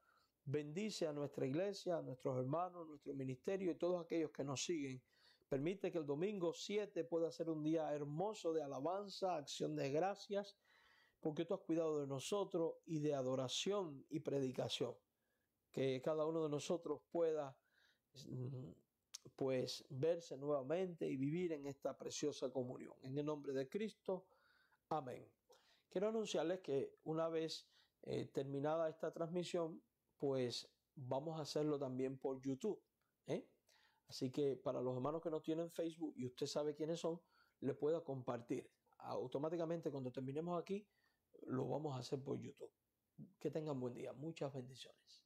Bendice a nuestra iglesia, a nuestros hermanos, nuestro ministerio y todos aquellos que nos siguen. Permite que el domingo 7 pueda ser un día hermoso de alabanza, acción de gracias, porque tú has cuidado de nosotros y de adoración y predicación. Que cada uno de nosotros pueda pues verse nuevamente y vivir en esta preciosa comunión. En el nombre de Cristo, amén. Quiero anunciarles que una vez terminada esta transmisión, pues vamos a hacerlo también por YouTube. Así que para los hermanos que no tienen Facebook y usted sabe quiénes son, le pueda compartir. Automáticamente cuando terminemos aquí, lo vamos a hacer por YouTube. Que tengan buen día. Muchas bendiciones.